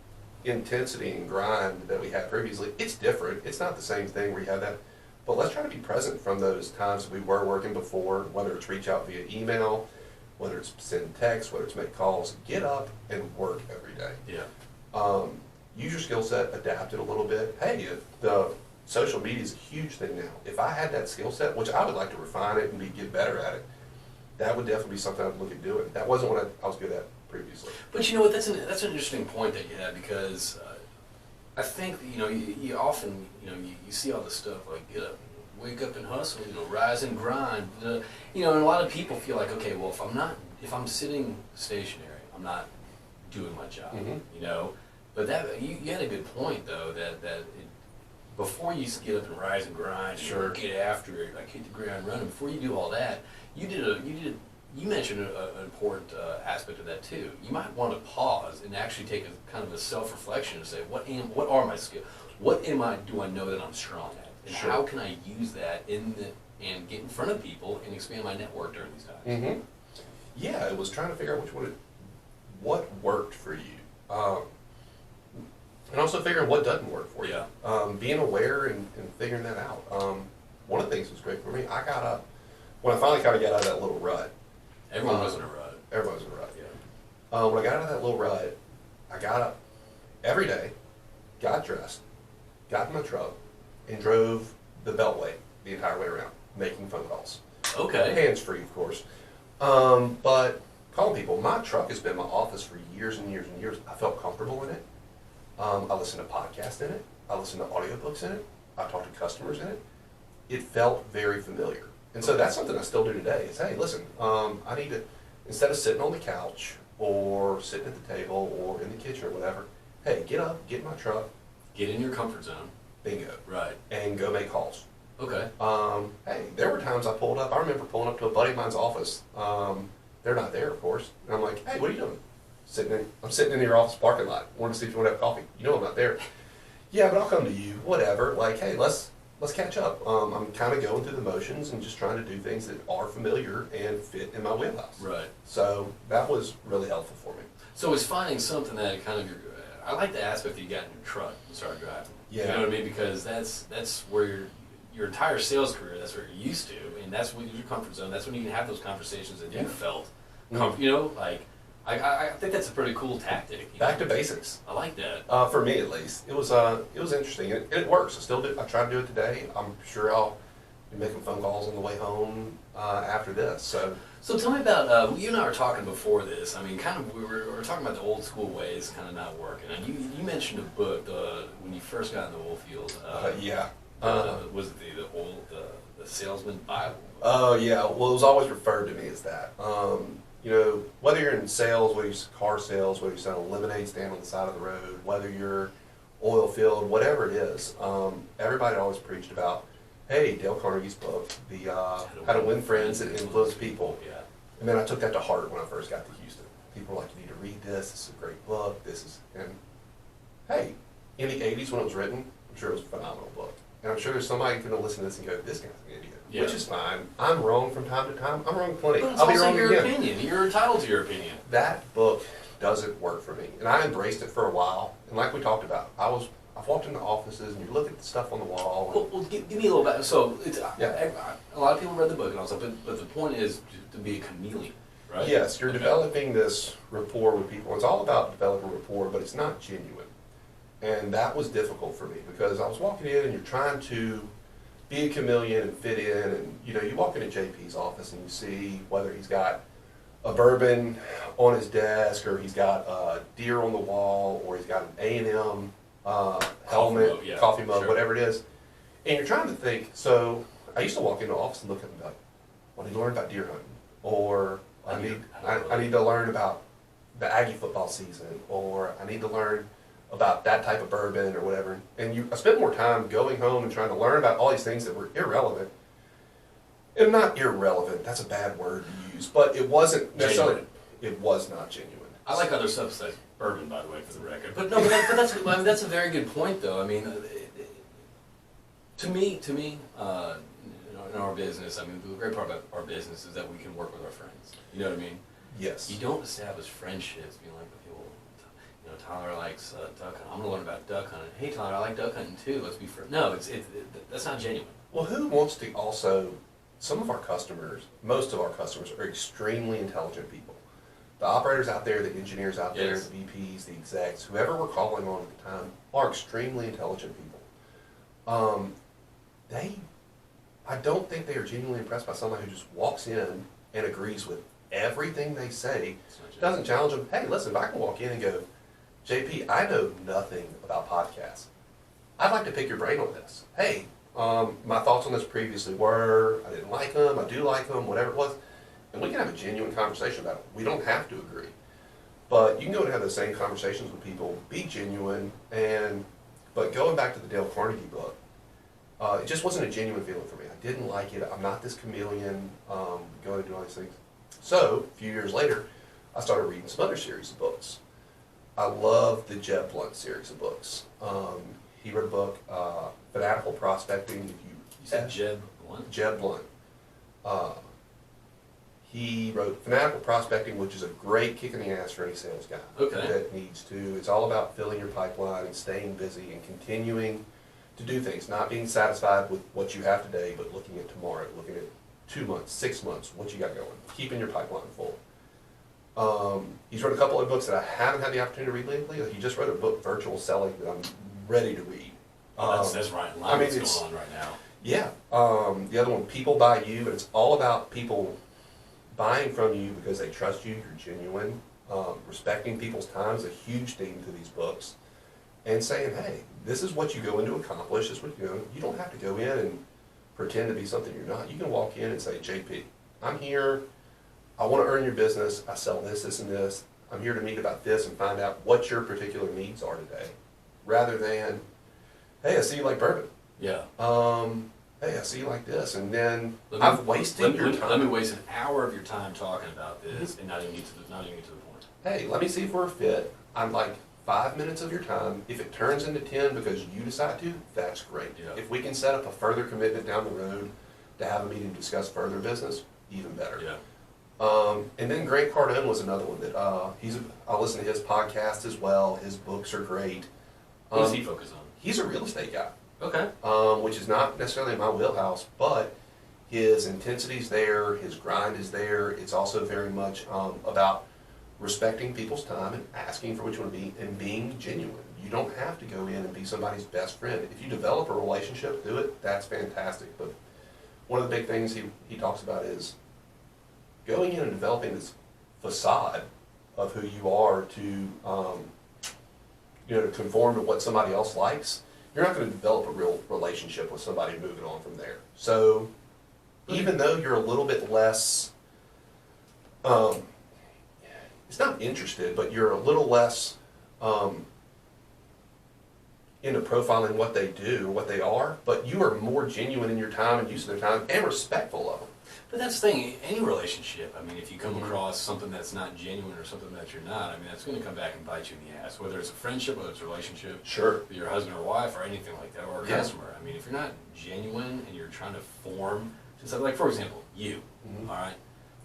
intensity and grind that we had previously. It's different. It's not the same thing where you have that. But let's try to be present from those times that we were working before, whether it's reach out via email, whether it's send text, whether it's make calls. Get up and work every day. Yeah. Use your skill set, adapt it a little bit. Hey, the social media is a huge thing now. If I had that skill set, which I would like to refine it and get better at it, that would definitely be something I'd look at doing. That wasn't what I was good at previously. But you know what? That's an interesting point that you had, because I think you often you see all this stuff like get up, wake up and hustle, rise and grind, and a lot of people feel like, okay, well, if I'm sitting stationary, I'm not doing my job, Mm-hmm. But that you had a good point though, that before you get up and rise and grind, sure, get after it, like hit the ground running. Before you do all that, you mentioned an important aspect of that too. You might want to pause and actually take a kind of a self-reflection and say, what are my skills? what do I know that I'm strong at? And how can I use that and get in front of people and expand my network during these times? Mm-hmm. Yeah, it was trying to figure out what worked for you. And also figuring what doesn't work for you. Yeah. Being aware and figuring that out. One of the things that was great for me, when I finally kind of got out of that little rut. Everyone was in a rut. Everyone was in a rut. Yeah. When I got out of that little rut, I got up every day, got dressed, got in my truck, and drove the Beltway the entire way around, making phone calls. Okay. Hands-free, of course. But calling people, my truck has been my office for years and years and years. I felt comfortable in it. I listened to podcasts in it. I listened to audiobooks in it. I talked to customers in it. It felt very familiar. And so that's something I still do today is, hey, listen, I need to, instead of sitting on the couch or sitting at the table or in the kitchen or whatever, hey, get up, get in my truck. Get in your comfort zone. Bingo. Right. And go make calls. Okay. Hey, there were times I pulled up. I remember pulling up to a buddy of mine's office. They're not there, of course. And I'm like, hey, what are you doing? I'm sitting in your office parking lot. Wanted to see if you want to have coffee. You know I'm not there. Yeah, but I'll come to you. Whatever. Like, hey, let's catch up. I'm kind of going through the motions and just trying to do things that are familiar and fit in my wheelhouse. Right. So that was really helpful for me. So it's finding something that kind of I like the aspect that you got in your truck and started driving. Yeah. You know what I mean? Because that's where your entire sales career, that's where you're used to, and that's what your comfort zone. That's when you can have those conversations that you felt, you know, like I think that's a pretty cool tactic. Back to basics. I like that. For me at least, it was interesting. It works. I still do. I try to do it today. I'm sure I'll be making phone calls on the way home after this. So tell me about you and I were talking before this. I mean, kind of we were talking about the old school ways, kind of not working. And you mentioned a book when you first got in the oil field. Yeah. Was it the Salesman Bible? Oh yeah. Well, it was always referred to me as that. You know, whether you're in sales, whether you're car sales, whether you're selling a lemonade stand on the side of the road, whether you're oil field, whatever it is, everybody always preached about, hey, Dale Carnegie's book, the How to Win Friends and Influence People. Yeah. And then I took that to heart when I first got to Houston. People were like, you need to read this. This is a great book. And hey, in the 80s when it was written, I'm sure it was a phenomenal book. And I'm sure there's somebody going to listen to this and go, this guy's an idiot. Yeah. Which is fine. I'm wrong from time to time. I'm wrong plenty. But it's I'll be also wrong your again. opinion. You're entitled to your opinion. That book doesn't work for me. And I embraced it for a while. And like we talked about, I've walked into offices and you look at the stuff on the wall. Well, give me a little bit. So a lot of people read the book and all stuff, but the point is to be a chameleon, right? Yes, you're developing this rapport with people. It's all about developing rapport, but it's not genuine. And that was difficult for me because I was walking in and you're trying to be a chameleon and fit in. And you know, you walk into JP's office and you see whether he's got a bourbon on his desk or he's got a deer on the wall or he's got an A&M helmet, coffee mug, whatever it is. And you're trying to think, so I used to walk into the office and look at them like, well, I need to learn about deer hunting. Or I need to learn about the Aggie football season. Or I need to learn about that type of bourbon or whatever. And I spent more time going home and trying to learn about all these things that were irrelevant. And not irrelevant, that's a bad word to use, but it wasn't necessarily, it was not genuine. I like other stuff besides bourbon, by the way, for the record. But no, that's a very good point, though. I mean, to me, in our business, I mean, the great part about our business is that we can work with our friends. You know what I mean? Yes. You don't establish friendships being like, people, you know, Tyler likes duck hunting. I'm going to learn about duck hunting. Hey, Tyler, I like duck hunting too. Let's be friends. No, that's not genuine. Well, who wants to also, some of our customers, most of our customers are extremely intelligent people. The operators out there, the engineers out there, the VPs, the execs, whoever we're calling on at the time are extremely intelligent people. I don't think they are genuinely impressed by somebody who just walks in and agrees with everything they say, doesn't challenge them. Hey, listen, if I can walk in and go, JP, I know nothing about podcasts. I'd like to pick your brain on this. Hey, my thoughts on this previously were, I didn't like them, I do like them, whatever it was. And we can have a genuine conversation about it. We don't have to agree. But you can go and have the same conversations with people, be genuine, but going back to the Dale Carnegie book, it just wasn't a genuine feeling for me. I didn't like it. I'm not this chameleon going to do all these things. So, a few years later, I started reading some other series of books. I love the Jeb Blunt series of books. He wrote a book, Fanatical Prospecting. You said Jeb Blunt? Jeb Blunt. He wrote Fanatical Prospecting, which is a great kick in the ass for any sales guy that needs to. It's all about filling your pipeline and staying busy and continuing to do things, not being satisfied with what you have today, but looking at tomorrow, looking at 2 months, 6 months, what you got going, keeping your pipeline full. He's wrote a couple of books that I haven't had the opportunity to read lately. He just wrote a book, Virtual Selling, that I'm ready to read. That's right. What's going on right now. Yeah. The other one, People Buy You, and it's all about people buying from you because they trust you, you're genuine. Respecting people's time is a huge theme to these books. And saying, hey, this is what you go in to accomplish, this is what you don't have to go in and pretend to be something you're not. You can walk in and say, JP, I'm here, I want to earn your business, I sell this, this, and this. I'm here to meet about this and find out what your particular needs are today. Rather than, hey, I see you like bourbon. Yeah. Hey, I see you like this, and then I've wasted your time. Let me waste an hour of your time talking about this and not even get to the point. Hey, let me see if we're a fit. I'm like 5 minutes of your time. If it turns into 10 because you decide to, that's great. Yeah. If we can set up a further commitment down the road to have a meeting to discuss further business, even better. Yeah. And then Grant Cardone was another one that I listen to his podcast as well. His books are great. What does he focus on? He's a real estate guy. Okay. Which is not necessarily in my wheelhouse, but his intensity's there, his grind is there. It's also very much about respecting people's time and asking for what you want to be and being genuine. You don't have to go in and be somebody's best friend. If you develop a relationship through it, that's fantastic. But one of the big things he talks about is going in and developing this facade of who you are to to conform to what somebody else likes. You're not going to develop a real relationship with somebody moving on from there. So even though you're a little bit less, it's not interested, but you're a little less into profiling what they do, what they are, but you are more genuine in your time and use of their time and respectful of them. But that's the thing, any relationship, I mean, if you come across something that's not genuine or something that you're not, I mean, that's going to come back and bite you in the ass, whether it's a friendship, whether it's a relationship, sure, with your husband or wife or anything like that, or a customer. I mean, if you're not genuine and you're trying to form, just like, for example, you, all right,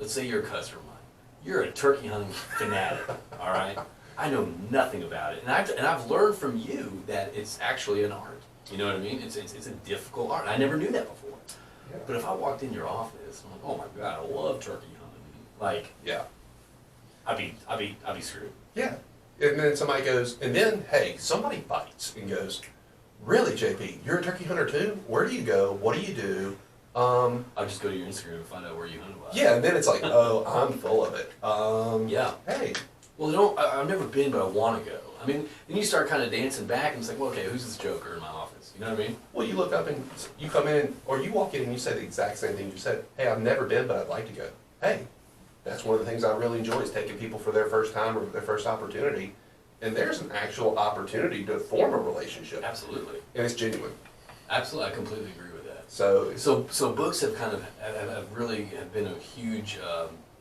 let's say you're a customer of mine. You're a turkey hunting fanatic, all right? I know nothing about it, and I've learned from you that it's actually an art. You know what I mean? It's a difficult art. I never knew that before. Yeah. But if I walked in your office, I'm like, oh my God, I love turkey hunting. Like, yeah, I'd be screwed. Yeah, and then somebody goes, and then hey, somebody bites and goes, really, JP, you're a turkey hunter too? Where do you go? What do you do? I'll just go to your Instagram and find out where you hunt about. Yeah, and then it's like, oh, I'm full of it. Yeah. Hey. Well, I've never been, but I want to go. I mean, then you start kind of dancing back, and it's like, well, okay, who's this joker in my office? You know what I mean? Well, you look up and you come in, or you walk in and you say the exact same thing you said. Hey, I've never been, but I'd like to go. Hey, that's one of the things I really enjoy is taking people for their first time or their first opportunity. And there's an actual opportunity to form a relationship. Absolutely. And it's genuine. Absolutely, I completely agree with that. So books have kind of have really been a huge.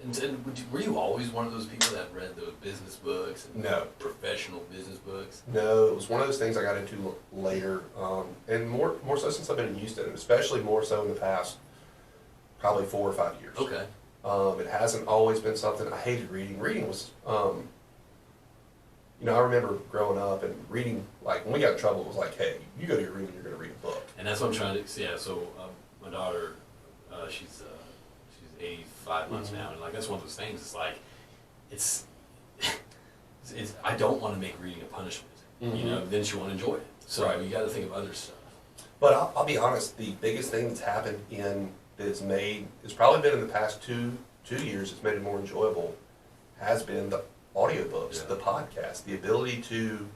And were you always one of those people that read those business books? And no. Professional business books? No, it was one of those things I got into later, and more so since I've been in Houston, and especially more so in the past probably 4 or 5 years. Okay. It hasn't always been something I hated reading. Reading was, I remember growing up and reading, like when we got in trouble, it was like, hey, you go to your room and you're going to read a book. And that's what I'm trying to. Yeah. So my daughter, she's 85 months now, and like that's one of those things. It's like, it's I don't want to make reading a punishment. Then she won't enjoy it. So you got to think of other stuff. But I'll be honest. The biggest thing that's happened it's probably been in the past two years. It's made it more enjoyable. Has been the audiobooks, the podcast, the ability to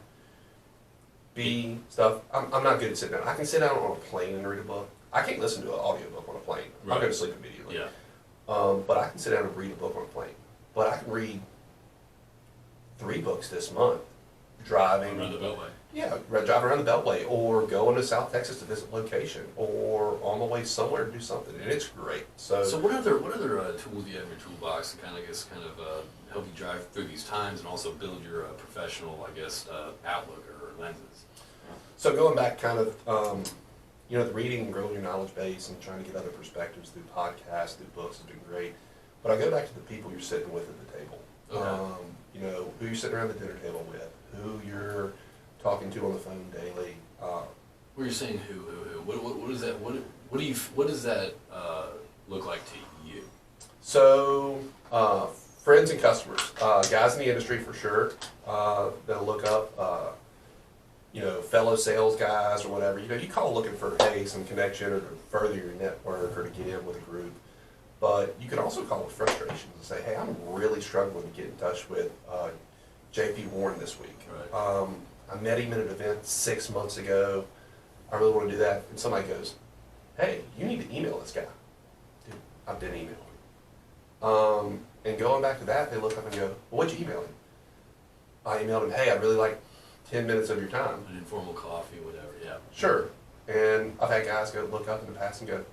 be stuff. I'm not good at sitting down. I can sit down on a plane and read a book. I can't listen to an audiobook on a plane. I'll go to sleep immediately. Yeah. But I can sit down and read a book on a plane. But I can read 3 books this month, driving around the Beltway. Yeah, driving around the Beltway, or going to South Texas to visit location, or on the way somewhere to do something, and it's great. So what other tools do you have in your toolbox to kind of help you drive through these times and also build your professional, outlook or lenses? So going back kind of, the reading and growing your knowledge base and trying to get other perspectives through podcasts, through books has been great. But I go back to the people you're sitting with at the table. Okay. Who you're sitting around the dinner table with, who you're talking to on the phone daily. When you're saying who, what is that? What does that look like to you? So, friends and customers, guys in the industry for sure, that'll look up, fellow sales guys or whatever. You call looking for, hey, some connection or to further your network or to get in with a group. But you can also call with frustrations and say, hey, I'm really struggling to get in touch with JP Warren this week. Right. I met him at an event 6 months ago. I really want to do that. And somebody goes, hey, you need to email this guy. Dude, I've been emailing him. And going back to that, they look up and go, well, what'd you email him? I emailed him, hey, I'd really like 10 minutes of your time. An informal coffee, whatever, yeah. Sure. And I've had guys go look up in the past and go,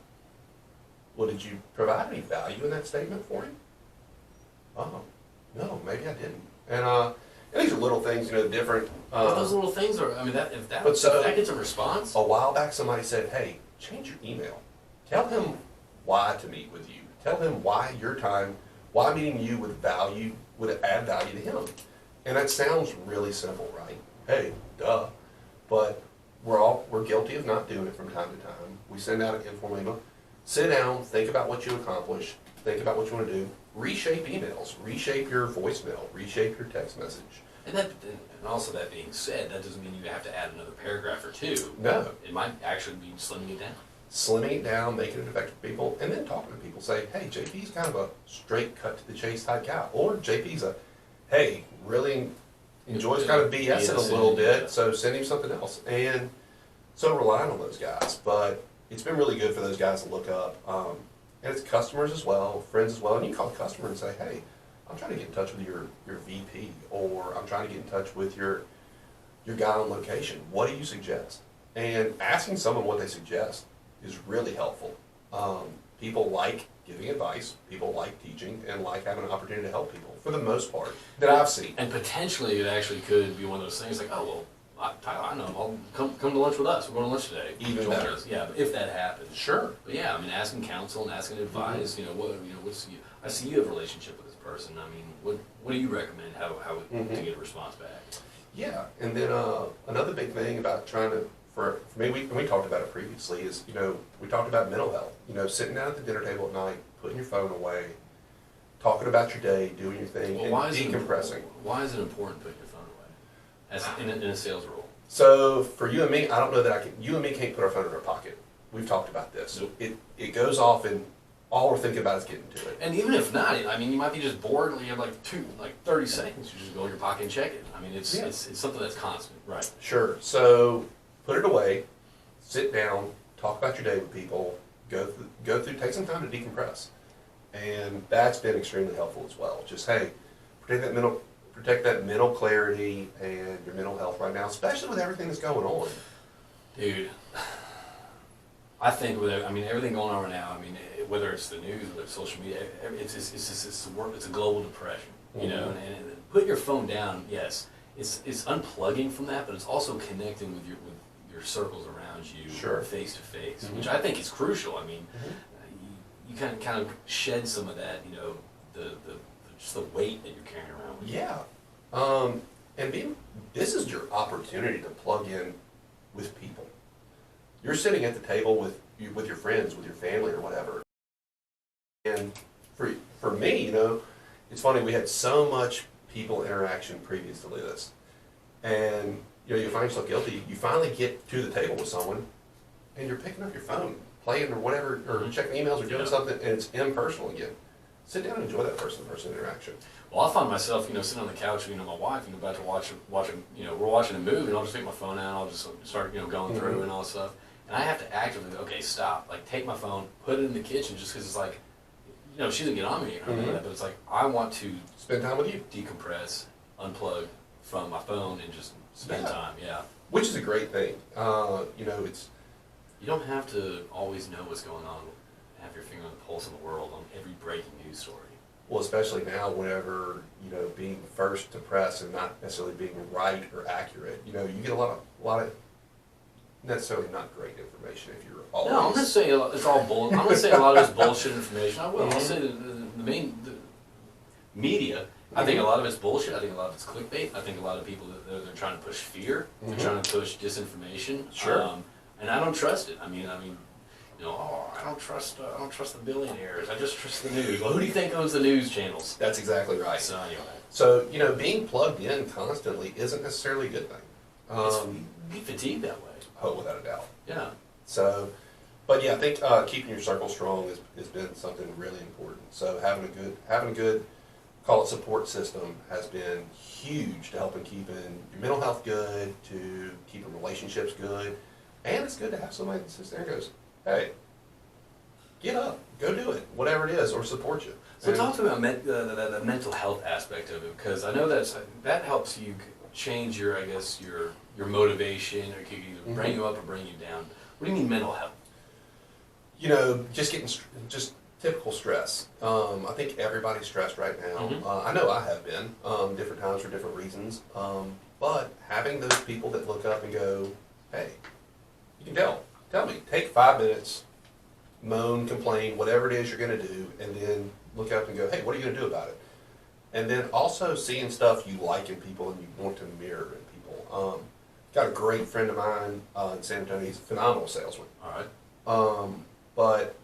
well, did you provide any value in that statement for him? Oh, no, maybe I didn't. And these are little things, different. But those little things are, if that gets a response. A while back, somebody said, hey, change your email. Tell him why to meet with you. Tell him why why meeting you with value would add value to him. And that sounds really simple, right? Hey, duh. But we're guilty of not doing it from time to time. We send out an informal email. Sit down, think about what you accomplish, think about what you want to do, reshape emails, reshape your voicemail, reshape your text message. And also that being said, that doesn't mean you have to add another paragraph or two. No. It might actually be slimming it down. Slimming it down, making it effective for people, and then talking to people. Say, hey, JP's kind of a straight cut to the chase type guy. Or JP's hey, really enjoys kind of BSing a little bit, so send him something else. And so relying on those guys. But it's been really good for those guys to look up. And it's customers as well, friends as well. And you call a customer and say, hey, I'm trying to get in touch with your VP, or I'm trying to get in touch with your guy on location. What do you suggest? And asking someone what they suggest is really helpful. People like giving advice, people like teaching, and like having an opportunity to help people, for the most part, that I've seen. And potentially it actually could be one of those things like, oh, well, Tyler, I know, I'll come to lunch with us. We're going to lunch today. Even better. Us. Yeah, but if that happens. Sure. But yeah, asking counsel and asking advice, I see you have a relationship with this person. What do you recommend how to get a response back? Yeah, and then another big thing about trying to, for me, we talked about it previously, is, we talked about mental health. Sitting down at the dinner table at night, putting your phone away, talking about your day, doing your thing, and decompressing. Why is it important putting your phone away in a sales role? So for you and me, I don't know that you and me can't put our phone in our pocket. We've talked about this. Nope. It goes off and all we're thinking about is getting to it. And even if not, you might be just bored and you have 30 seconds. You just go in your pocket and check it. It's something that's constant. Right. Sure. So put it away, sit down, talk about your day with people, go through, take some time to decompress. And that's been extremely helpful as well. Just, hey, protect that mental clarity and your mental health right now, especially with everything that's going on. Dude, I think with everything going on right now, whether it's the news, whether it's social media, it's a global depression, and put your phone down. Yes, it's unplugging from that, but it's also connecting with your circles around you, face to face, which I think is crucial. You kind of shed some of that, just the weight that you're carrying around with you. Yeah, and this is your opportunity to plug in with people. You're sitting at the table with your friends, with your family, or whatever. And for me, it's funny, we had so much people interaction previous to this. And, you find yourself guilty. You finally get to the table with someone, and you're picking up your phone, playing or whatever, or checking emails or doing something, and it's impersonal again. Sit down and enjoy that person-to-person interaction. Well, I find myself, sitting on the couch, my wife, about to watch we're watching a movie, and I'll just take my phone out, and I'll just start, going through and all this stuff. And I have to actively, okay, stop. Take my phone, put it in the kitchen, just because it's she doesn't get on me or anything like that, but it's I want to spend time with you, decompress, unplug from my phone, and just spend time. Yeah, which is a great thing. It's you don't have to always know what's going on. Have your finger on the pulse of the world on every breaking news story. Well, especially now, whenever being first to press and not necessarily being right or accurate. You get a lot of necessarily not great information if you're always... No, I'm not saying it's all bull. I'm not saying a lot of it's bullshit information. I will. I'll say the main media. I think a lot of it's bullshit. I think a lot of it's clickbait. I think a lot of people they're trying to push fear. They're trying to push disinformation. Sure. And I don't trust it. I mean, you know, I don't trust the billionaires. I just trust the news. Well, who do you think owns the news channels? That's exactly right. So anyway. So, you know, being plugged in constantly isn't necessarily a good thing. You get fatigued that way. Oh, without a doubt. Yeah. So, but yeah, I think keeping your circle strong has been something really important. So having a good, call it support system, has been huge to helping keeping your mental health good, to keeping relationships good, and it's good to have somebody that sits there and goes, hey, get up, go do it, whatever it is, or support you. So talk to me about the mental health aspect of it, because I know that helps you change your, I guess, your motivation, or can either bring you up or bring you down. What do you mean mental health? You know, just typical stress. I think everybody's stressed right now. I know I have been, different times for different reasons. But having those people that look up and go, hey, you can tell me, take 5 minutes, moan, complain, whatever it is you're going to do, and then look up and go, hey, what are you going to do about it? And then also seeing stuff you like in people and you want to mirror in people. Got a great friend of mine in San Antonio. He's a phenomenal salesman. All right. But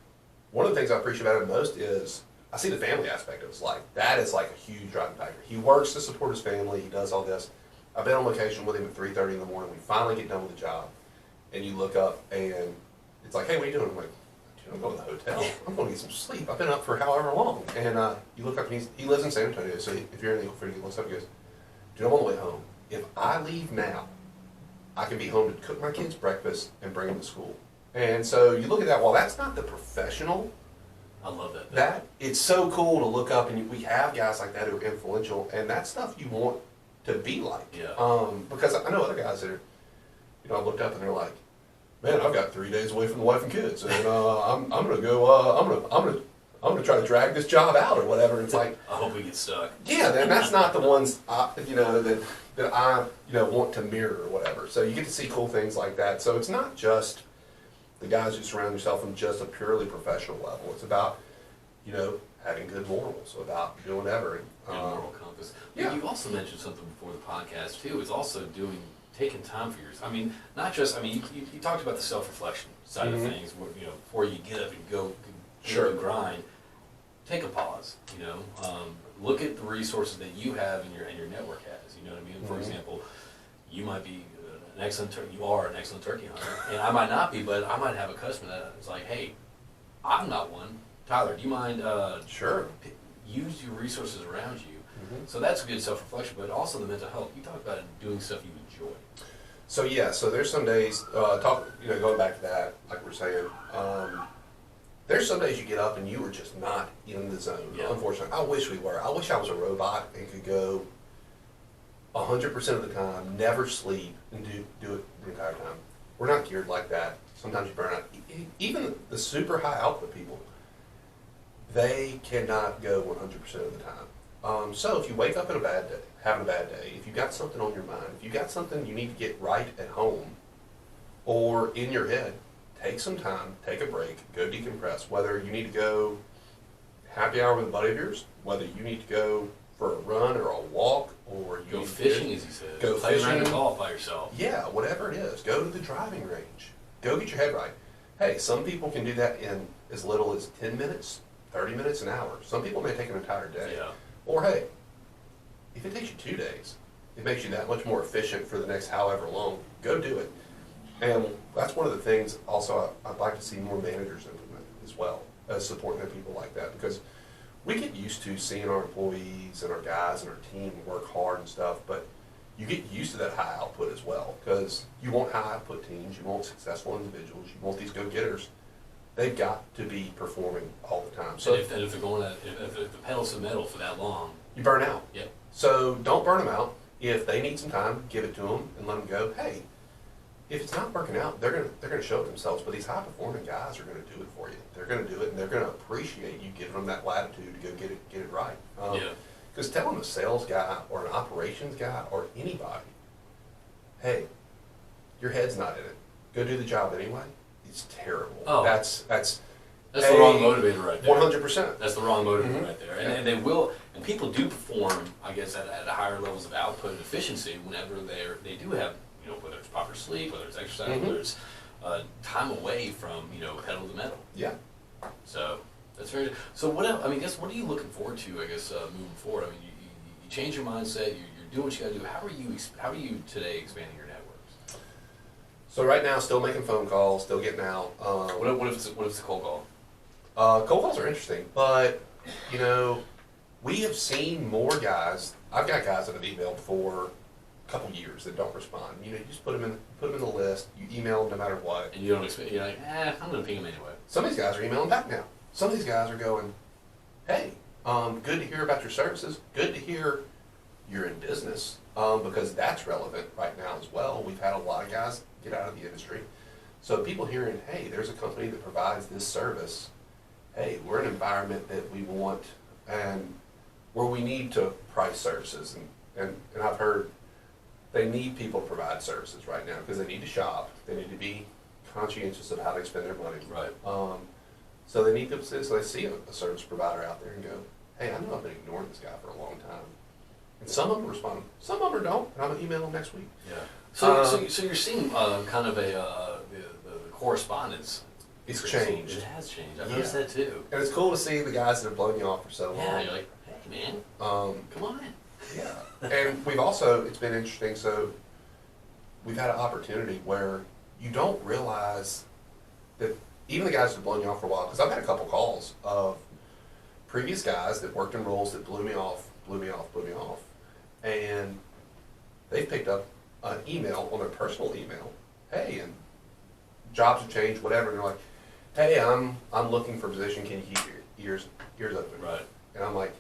one of the things I appreciate about him most is I see the family aspect of his life. That is like a huge driving factor. He works to support his family. He does all this. I've been on location with him at 3:30 in the morning. We finally get done with the job, and you look up and it's like, hey, what are you doing? I'm like, dude, I'm going to the hotel. I'm going to get some sleep. I've been up for however long. And you look up and he lives in San Antonio. So if you're in the Eagle Ford, he looks up and goes, dude, I'm on the way home. If I leave now, I can be home to cook my kids breakfast and bring them to school. And so you look at that, while that's not the professional, I love that. That it's so cool to look up, and we have guys like that who are influential, and that's stuff you want to be like. Yeah. Because I know other guys that are, you know, I looked up and they're like, man, I've got 3 days away from the wife and kids, and I'm gonna go, I'm gonna try to drag this job out or whatever. It's like, I hope we get stuck. yeah, then that's not the ones you know that I want to mirror or whatever. So you get to see cool things like that. So it's not just the guys you surround yourself from just a purely professional level. It's about, you know, having good morals, about doing whatever. Good moral compass. Yeah. You also mentioned something before the podcast too. It's also taking time for yourself. I mean, not just. I mean, you talked about the self-reflection side of things. Where, you know, before you get up and go and grind, take a pause. You know, look at the resources that you have and your network has. You know what I mean? For example, you might be you are an excellent turkey hunter, and I might not be, but I might have a customer that is like, hey, I'm not one. Tyler, do you mind? Sure. Use your resources around you. So that's good self-reflection, but also the mental health. You talk about doing stuff you enjoy. So yeah, so there's some days, going back to that, like we're saying, there's some days you get up and you are just not in the zone. Yeah. Unfortunately, I wish we were. I wish I was a robot and could go 100% of the time, never sleep, and do it the entire time. We're not geared like that. Sometimes you burn out. Even the super high output people, they cannot go 100% of the time. So if you wake up in having a bad day, if you've got something on your mind, if you've got something you need to get right at home or in your head, take some time, take a break, go decompress. Whether you need to go happy hour with a buddy of yours, whether you need to go for a run or a walk, or you go fishing, as you said. Go play fishing. Around the golf by yourself. Yeah, whatever it is. Go to the driving range. Go get your head right. Hey, some people can do that in as little as 10 minutes, 30 minutes, an hour. Some people may take an entire day. Yeah. Or hey, if it takes you 2 days, it makes you that much more efficient for the next however long. Go do it. And that's one of the things also I'd like to see more managers implement as well, as supporting their people like that, because we get used to seeing our employees and our guys and our team work hard and stuff, but you get used to that high output as well, because you want high output teams, you want successful individuals, you want these go-getters. They've got to be performing all the time. So and if they're going if the pedal's to metal for that long, you burn out. Yeah. So don't burn them out. If they need some time, give it to them and let them go. Hey, if it's not working out, they're gonna show it themselves. But these high performing guys are gonna do it for you. They're gonna do it, and they're gonna appreciate you giving them that latitude to go get it right. Because telling a sales guy or an operations guy or anybody, hey, your head's not in it. go do the job anyway, it's terrible. Oh. That's the wrong motivator right there. 100%. That's the wrong motivator right there. And they will, and people do perform, I guess, at higher levels of output and efficiency whenever they do have, whether it's proper sleep, whether it's exercise, whether it's time away from, pedal to the metal. Yeah. So that's very. So what else? I mean, what are you looking forward to? I guess moving forward. I mean, you change your mindset. You're doing what you got to do. How are you today expanding your networks? So right now, still making phone calls, still getting out. What if it's a cold call? Cold calls are interesting, but we have seen more guys. I've got guys that have emailed for a couple years that don't respond. You just put them in the list. You email them no matter what. And you don't expect. You're like, I'm going to ping them anyway. Some of these guys are emailing back now. Some of these guys are going, hey, good to hear about your services. Good to hear you're in business, because that's relevant right now as well. We've had a lot of guys get out of the industry. So people hearing, hey, there's a company that provides this service. Hey, we're an environment that we want and where we need to price services. And I've heard they need people to provide services right now because they need to shop. They need to be conscientious of how they spend their money. Right. So they need to, so they see a service provider out there and go, hey, I know I've been ignoring this guy for a long time. And some of them respond, some of them don't, and I'm going to email them next week. Yeah. So you're seeing kind of the correspondence. It's changed. It has changed. I've noticed that too. And it's cool to see the guys that have blown you off for so long. Yeah, you're like, hey man, come on. Yeah. And we've also, it's been interesting, so we've had an opportunity where you don't realize that even the guys that have blown you off for a while, because I've had a couple calls of previous guys that worked in roles that blew me off, and they've picked up an email on their personal email, hey, and jobs have changed, whatever, and they're like, hey, I'm looking for a position, can you keep your ears open? Right. And I'm like,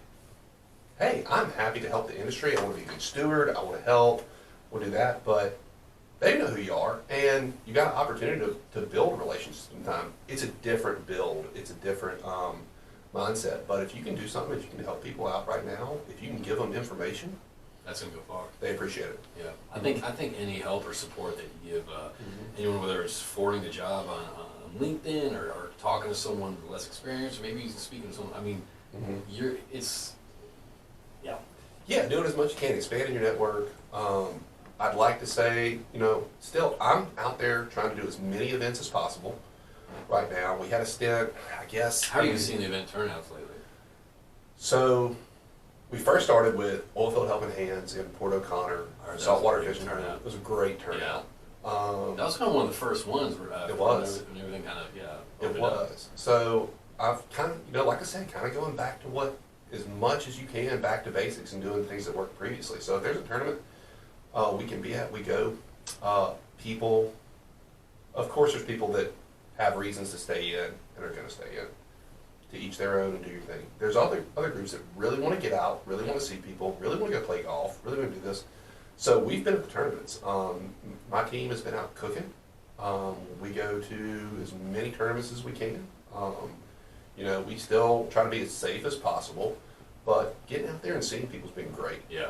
hey, I'm happy to help the industry, I want to be a good steward, I want to help, we'll do that, but they know who you are, and you got an opportunity to build relationships sometime. It's a different build, it's a different mindset, but if you can do something, if you can help people out right now, if you can give them information, that's gonna go far. they appreciate it. Yeah, I think any help or support that you give anyone, whether it's forwarding the job on LinkedIn or talking to someone with less experience, or maybe even speaking to someone. I mean, Yeah, do it as much as you can. Expanding your network. I'd like to say, still, I'm out there trying to do as many events as possible. Right now, we had a stint, I guess. How are you seeing the event turnouts lately? So, we first started with Oilfield Helping Hands in Port O'Connor, saltwater fishing tournament. It was a great turnout. Yeah. That was kind of one of the first ones. It was. And everything kind of, it was. So, I've kind of, like I said, kind of going back to what, as much as you can, back to basics and doing things that worked previously. So, if there's a tournament we can be at, we go. People, of course, there's people that have reasons to stay in and are going to stay in. To each their own and do your thing. There's other groups that really want to get out, really want to see people, really want to go play golf, really want to do this. So we've been at the tournaments. My team has been out cooking. We go to as many tournaments as we can. We still try to be as safe as possible, but getting out there and seeing people's been great. Yeah.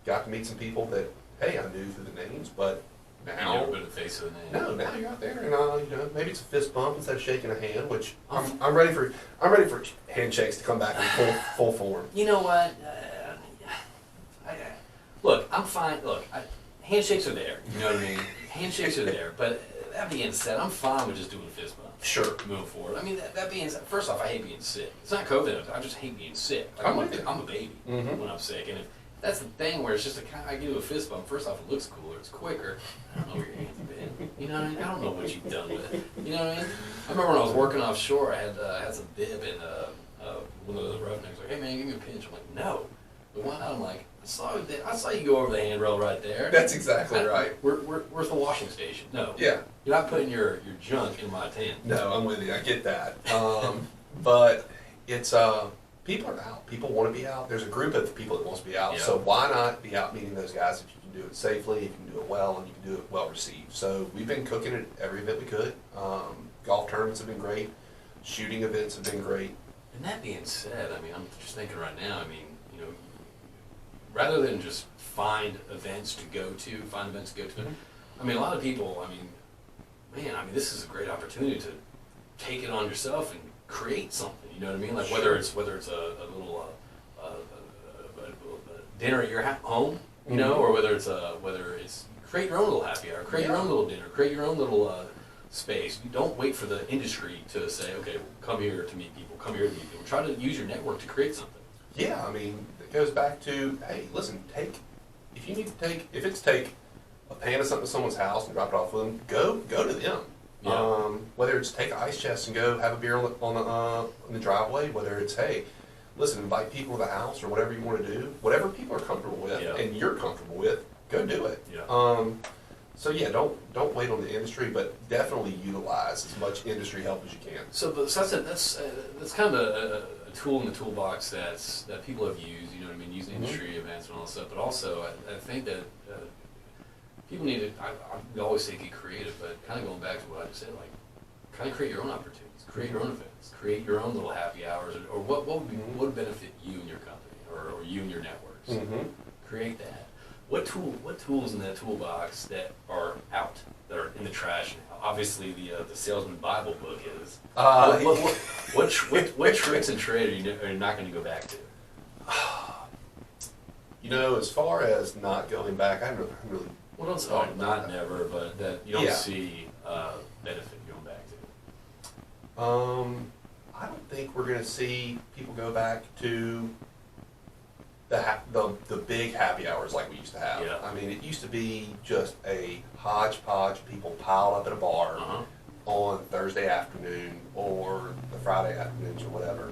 Got to meet some people that, hey, I knew through the names, but now, you've never been the face of the name. No, now you're out there, and maybe it's a fist bump instead of shaking a hand. Which I'm ready for. I'm ready for handshakes to come back in full form. You know what? Look, I'm fine. Look, handshakes are there. You know what I mean? Handshakes are there. But that being said, I'm fine with just doing a fist bump. Sure. Moving forward. I mean, that being said, first off, I hate being sick. It's not COVID. I just hate being sick. Like, I'm a baby when I'm sick, and if that's the thing where it's just I give you a fist bump. First off, it looks cooler, it's quicker. I don't know where your hands have been. You know what I mean? I don't know what you've done with it. You know what I mean? I remember when I was working offshore, I had some bib, and one of the roughnecks was like, hey man, give me a pinch. I'm like, no. The one I'm like, I saw you go over the handrail right there. That's exactly right. Where's the washing station? No. Yeah. You're not putting your junk in my tent. No, I'm with you. I get that. But it's people are out. People want to be out. There's a group of people that wants to be out. Yeah. So why not be out meeting those guys if you can do it safely, if you can do it well, and you can do it well received. So we've been cooking at every event we could. Golf tournaments have been great. Shooting events have been great. And that being said, I mean, I'm just thinking right now, I mean, rather than just find events to go to, I mean, a lot of people, I mean, man, I mean, this is a great opportunity to take it on yourself and create something. You know what I mean? Like whether it's a little dinner at your home, you know, or whether it's create your own little happy hour, create your own little dinner, create your own little space. You don't wait for the industry to say, okay, come here to meet people, come here to meet people. Try to use your network to create something. Yeah, I mean, it goes back to, hey, listen, if it's take a pan of something to someone's house and drop it off with them, go to them. Yeah. Whether it's take an ice chest and go have a beer on the driveway, whether it's, hey, listen, invite people to the house or whatever you want to do, whatever people are comfortable with and you're comfortable with, go do it. Yeah. So yeah, don't wait on the industry, but definitely utilize as much industry help as you can. So that's kind of a tool in the toolbox that people have used. You know what I mean? Using industry events and all that stuff. But also, I think that people need to. I always say get creative, but kind of going back to what I just said, like kind of create your own opportunities, create your own events, create your own little happy hours, or what would benefit you and your company, or you and your networks. Create that. What tools in that toolbox that are out, that are in the trash now? Obviously, the Salesman Bible book is. What tricks and trades are you not going to go back to? You know, as far as not going back, I'm really. Well, don't not never, but that you don't see benefit going back to. I don't think we're going to see people go back to the big happy hours like we used to have. Yeah. I mean, it used to be just a hodgepodge of people piled up at a bar on Thursday afternoon or the Friday afternoons or whatever.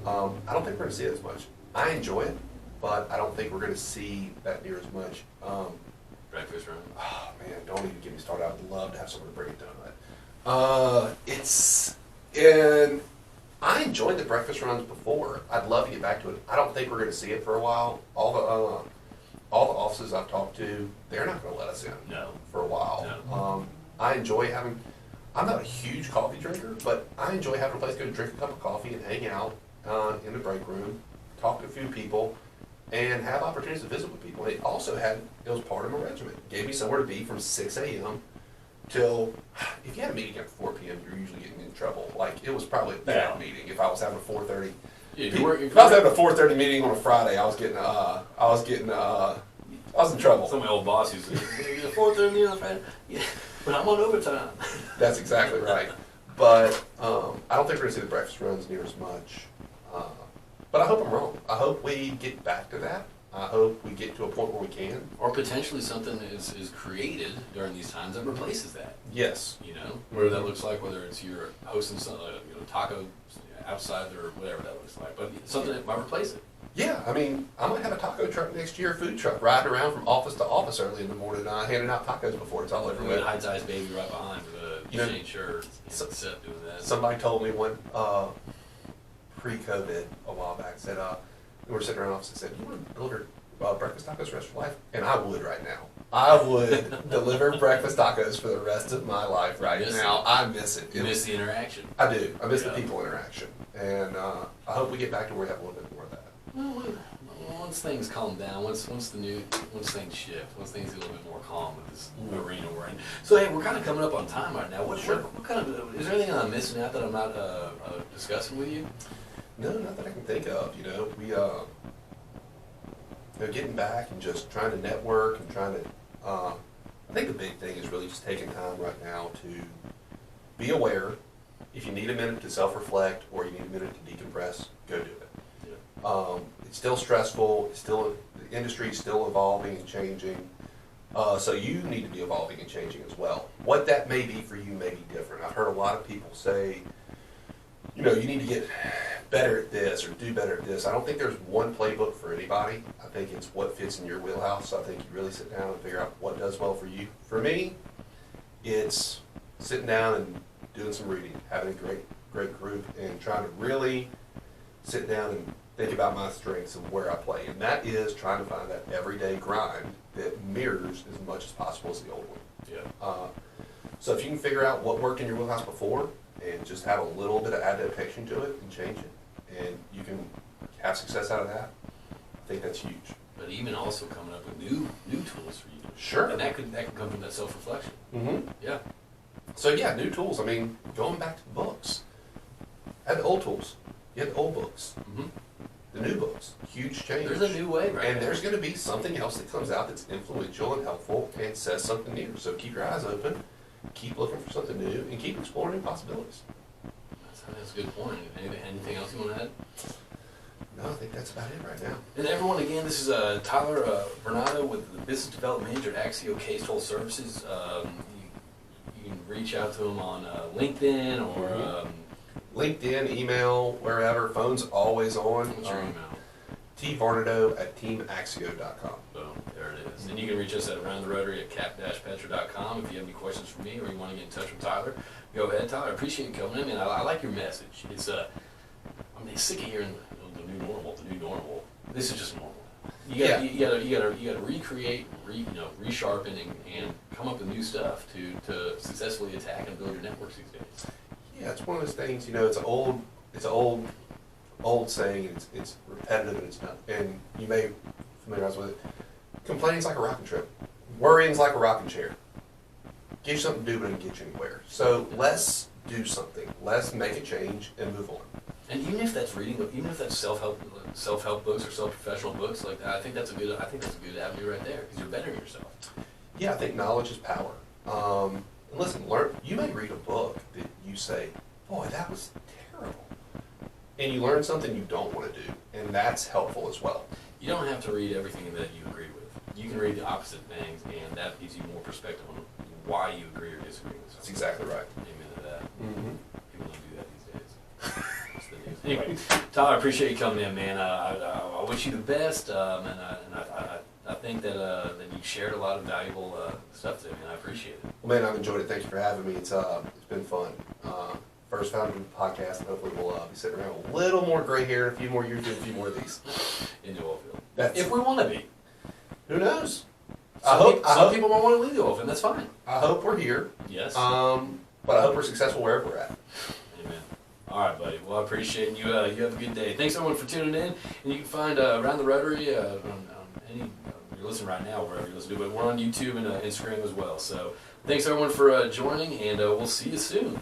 I don't think we're going to see it as much. I enjoy it, but I don't think we're going to see that near as much. Breakfast run. Oh man, don't even get me started. I would love to have someone to bring it down and I enjoyed the breakfast runs before. I'd love to get back to it. I don't think we're going to see it for a while. All the offices I've talked to, they're not going to let us in. No. For a while. No. I enjoy having. I'm not a huge coffee drinker, but I enjoy having a place to go drink a cup of coffee and hang out in the break room, talk to a few people, and have opportunities to visit with people. And it was part of my regimen. It gave me somewhere to be from 6 a.m. till, if you had a meeting after 4 p.m., you're usually getting in trouble. Like, it was probably a bad meeting if I was having a 4:30. If I was having a 4:30 meeting on a Friday, I was in trouble. Some of my old boss used to say, 4:30 meeting on Friday? Yeah, but I'm on overtime. That's exactly right. But I don't think we're going to see the breakfast runs near as much. But I hope I'm wrong. I hope we get back to that. I hope we get to a point where we can. Or potentially something is created during these times that replaces that. Yes. You know, whatever that looks like, whether it's you're hosting some taco outside or whatever that looks like, but something that might replace it. Yeah, I mean, I might have a taco truck next year, food truck, riding around from office to office early in the morning, handing out tacos before it's all over with. High ties baby right behind with a chain shirt, set doing that. Somebody told me one pre-COVID a while back, said we were sitting around the office and said, "You want to deliver breakfast tacos for the rest of your life?" And I would right now. I would deliver breakfast tacos for the rest of my life right now. I miss it. You miss the interaction. I do. I miss the people interaction, and I hope we get back to where we have a little bit more of that. Well, once things calm down, once things shift, once things get a little bit more calm with this arena we're in. So hey, we're kind of coming up on time right now. What kind of is there anything I'm missing out that I'm not discussing with you? No, not that I can think of. You know, we getting back and just trying to network and trying to. I think the big thing is really just taking time right now to be aware. If you need a minute to self-reflect or you need a minute to decompress, go do it. Yeah. It's still stressful. The industry is still evolving and changing. So you need to be evolving and changing as well. What that may be for you may be different. I've heard a lot of people say, you need to get better at this or do better at this. I don't think there's one playbook for anybody. I think it's what fits in your wheelhouse. I think you really sit down and figure out what does well for you. For me, it's sitting down and doing some reading, having a great group, and trying to really sit down and think about my strengths and where I play. And that is trying to find that everyday grind that mirrors as much as possible as the old one. Yeah. So if you can figure out what worked in your wheelhouse before and just have a little bit of adaptation to it and change it, and you can have success out of that, I think that's huge. But even also coming up with new tools for you. Sure. And that could come from that self-reflection. Mm-hmm. Yeah. So yeah, new tools. I mean, going back to the books. Had the old tools. You had the old books. Mm-hmm. The new books. Huge change. There's a new way, right? And there's going to be something else that comes out that's influential and helpful and says something new. So keep your eyes open, keep looking for something new, and keep exploring new possibilities. That's a good point. Anything else you want to add? No, I think that's about it right now. And everyone, again, this is Tyler Varnado with the Business Development Manager at Axio Case-Toll Services. You can reach out to him on LinkedIn or... LinkedIn, email, wherever. Phone's always on. What's your email? tvarnado@teamaxio.com. Boom, there it is. And you can reach us at Round the Rotary at cap-petra.com. If you have any questions for me or you want to get in touch with Tyler, go ahead, Tyler. I appreciate you coming in, man. I like your message. It's I'm sick of hearing the new normal. This is just normal. You gotta recreate, resharpen, and come up with new stuff to successfully attack and build your networks these days. Yeah, it's one of those things. It's an old saying. It's repetitive and it's not. And you may familiarize with it. Complaining's like a rocking chair. Worrying's like a rocking chair. Get you something to do, but it doesn't get you anywhere. So let's do something. Let's make a change and move on. And even if that's reading, even if that's self-help books or self-professional books, like that, I think that's a good avenue right there because you're bettering yourself. Yeah, I think knowledge is power. And listen, learn. You may read a book that you say, "Boy, that was terrible," and you learn something you don't want to do, and that's helpful as well. You don't have to read everything that you agree with. You can read the opposite things, and that gives you more perspective on why you agree or disagree with something. That's exactly right. Amen to that. Mm-hmm. People don't do that these days. That's the news. Anyway, Tyler, I appreciate you coming in, man. I wish you the best, and I think that you shared a lot of valuable stuff today, man. I appreciate it. Well, man, I've enjoyed it. Thank you for having me. It's been fun. First time doing the podcast, and hopefully we'll be sitting around with a little more gray hair, a few more years, a few more of these. In the oil field. If we want to be. Who knows? Some people might want to leave the oil field, and that's fine. I hope we're here. Yes. But I hope we're successful wherever we're at. Amen. All right, buddy. Well, I appreciate you. You have a good day. Thanks, everyone, for tuning in. And you can find Round the Rotary on any... you're listening right now, wherever you listen to it. But we're on YouTube and Instagram as well. So thanks, everyone, for joining, and we'll see you soon.